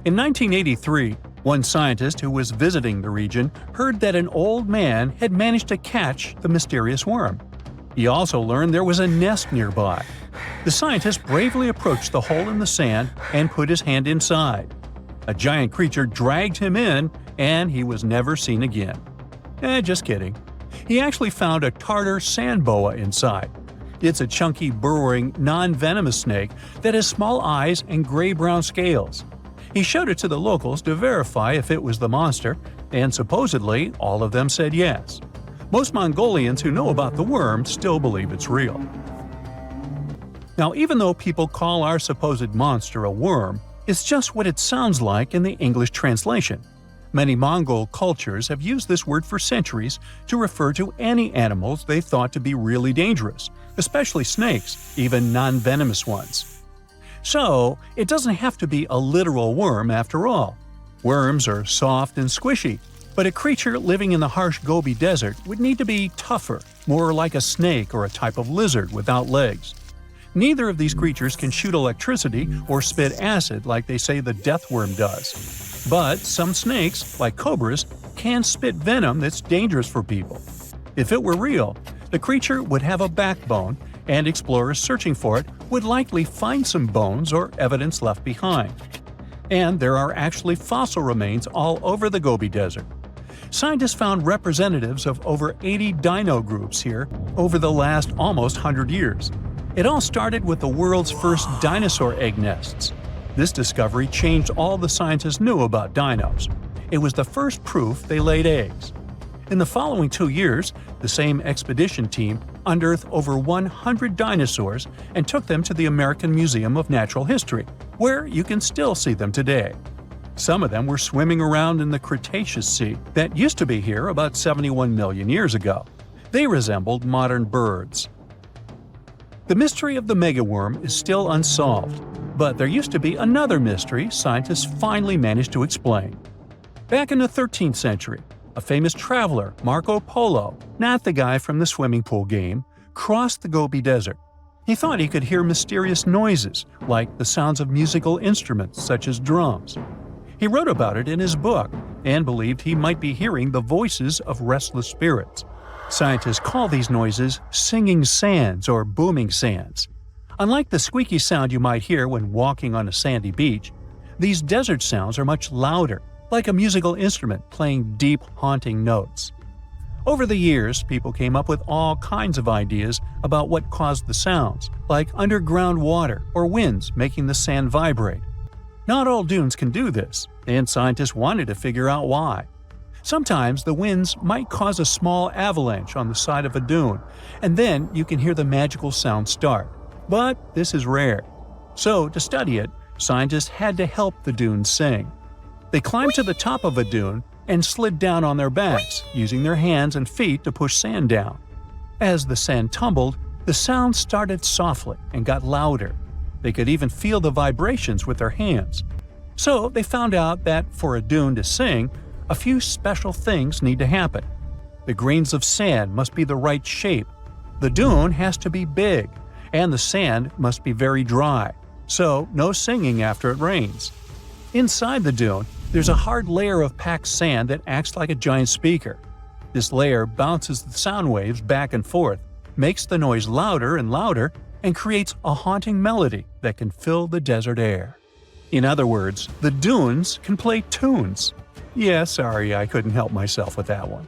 In 1983, one scientist who was visiting the region heard that an old man had managed to catch the mysterious worm. He also learned there was a nest nearby. The scientist bravely approached the hole in the sand and put his hand inside. A giant creature dragged him in, and he was never seen again. Just kidding. He actually found a Tartar sand boa inside. It's a chunky, burrowing, non-venomous snake that has small eyes and gray-brown scales. He showed it to the locals to verify if it was the monster, and supposedly all of them said yes. Most Mongolians who know about the worm still believe it's real. Now, even though people call our supposed monster a worm, it's just what it sounds like in the English translation. Many Mongol cultures have used this word for centuries to refer to any animals they thought to be really dangerous, especially snakes, even non-venomous ones. So, it doesn't have to be a literal worm after all. Worms are soft and squishy, but a creature living in the harsh Gobi Desert would need to be tougher, more like a snake or a type of lizard without legs. Neither of these creatures can shoot electricity or spit acid like they say the death worm does. But some snakes, like cobras, can spit venom that's dangerous for people. If it were real, the creature would have a backbone, and explorers searching for it would likely find some bones or evidence left behind. And there are actually fossil remains all over the Gobi Desert. Scientists found representatives of over 80 dino groups here over the last almost 100 years. It all started with the world's first dinosaur egg nests. This discovery changed all the scientists knew about dinos. It was the first proof they laid eggs. In the following 2 years, the same expedition team unearthed over 100 dinosaurs and took them to the American Museum of Natural History, where you can still see them today. Some of them were swimming around in the Cretaceous Sea that used to be here about 71 million years ago. They resembled modern birds. The mystery of the megaworm is still unsolved, but there used to be another mystery scientists finally managed to explain. Back in the 13th century, a famous traveler, Marco Polo, not the guy from the swimming pool game, crossed the Gobi Desert. He thought he could hear mysterious noises, like the sounds of musical instruments such as drums. He wrote about it in his book and believed he might be hearing the voices of restless spirits. Scientists call these noises singing sands or booming sands. Unlike the squeaky sound you might hear when walking on a sandy beach, these desert sounds are much louder, like a musical instrument playing deep, haunting notes. Over the years, people came up with all kinds of ideas about what caused the sounds, like underground water or winds making the sand vibrate. Not all dunes can do this, and scientists wanted to figure out why. Sometimes the winds might cause a small avalanche on the side of a dune, and then you can hear the magical sound start. But this is rare. So, to study it, scientists had to help the dunes sing. They climbed to the top of a dune and slid down on their backs, using their hands and feet to push sand down. As the sand tumbled, the sound started softly and got louder. They could even feel the vibrations with their hands. So they found out that for a dune to sing, a few special things need to happen. The grains of sand must be the right shape. The dune has to be big, and the sand must be very dry, so no singing after it rains. Inside the dune, there's a hard layer of packed sand that acts like a giant speaker. This layer bounces the sound waves back and forth, makes the noise louder and louder, and creates a haunting melody that can fill the desert air. In other words, the dunes can play tunes. Yeah, sorry, I couldn't help myself with that one.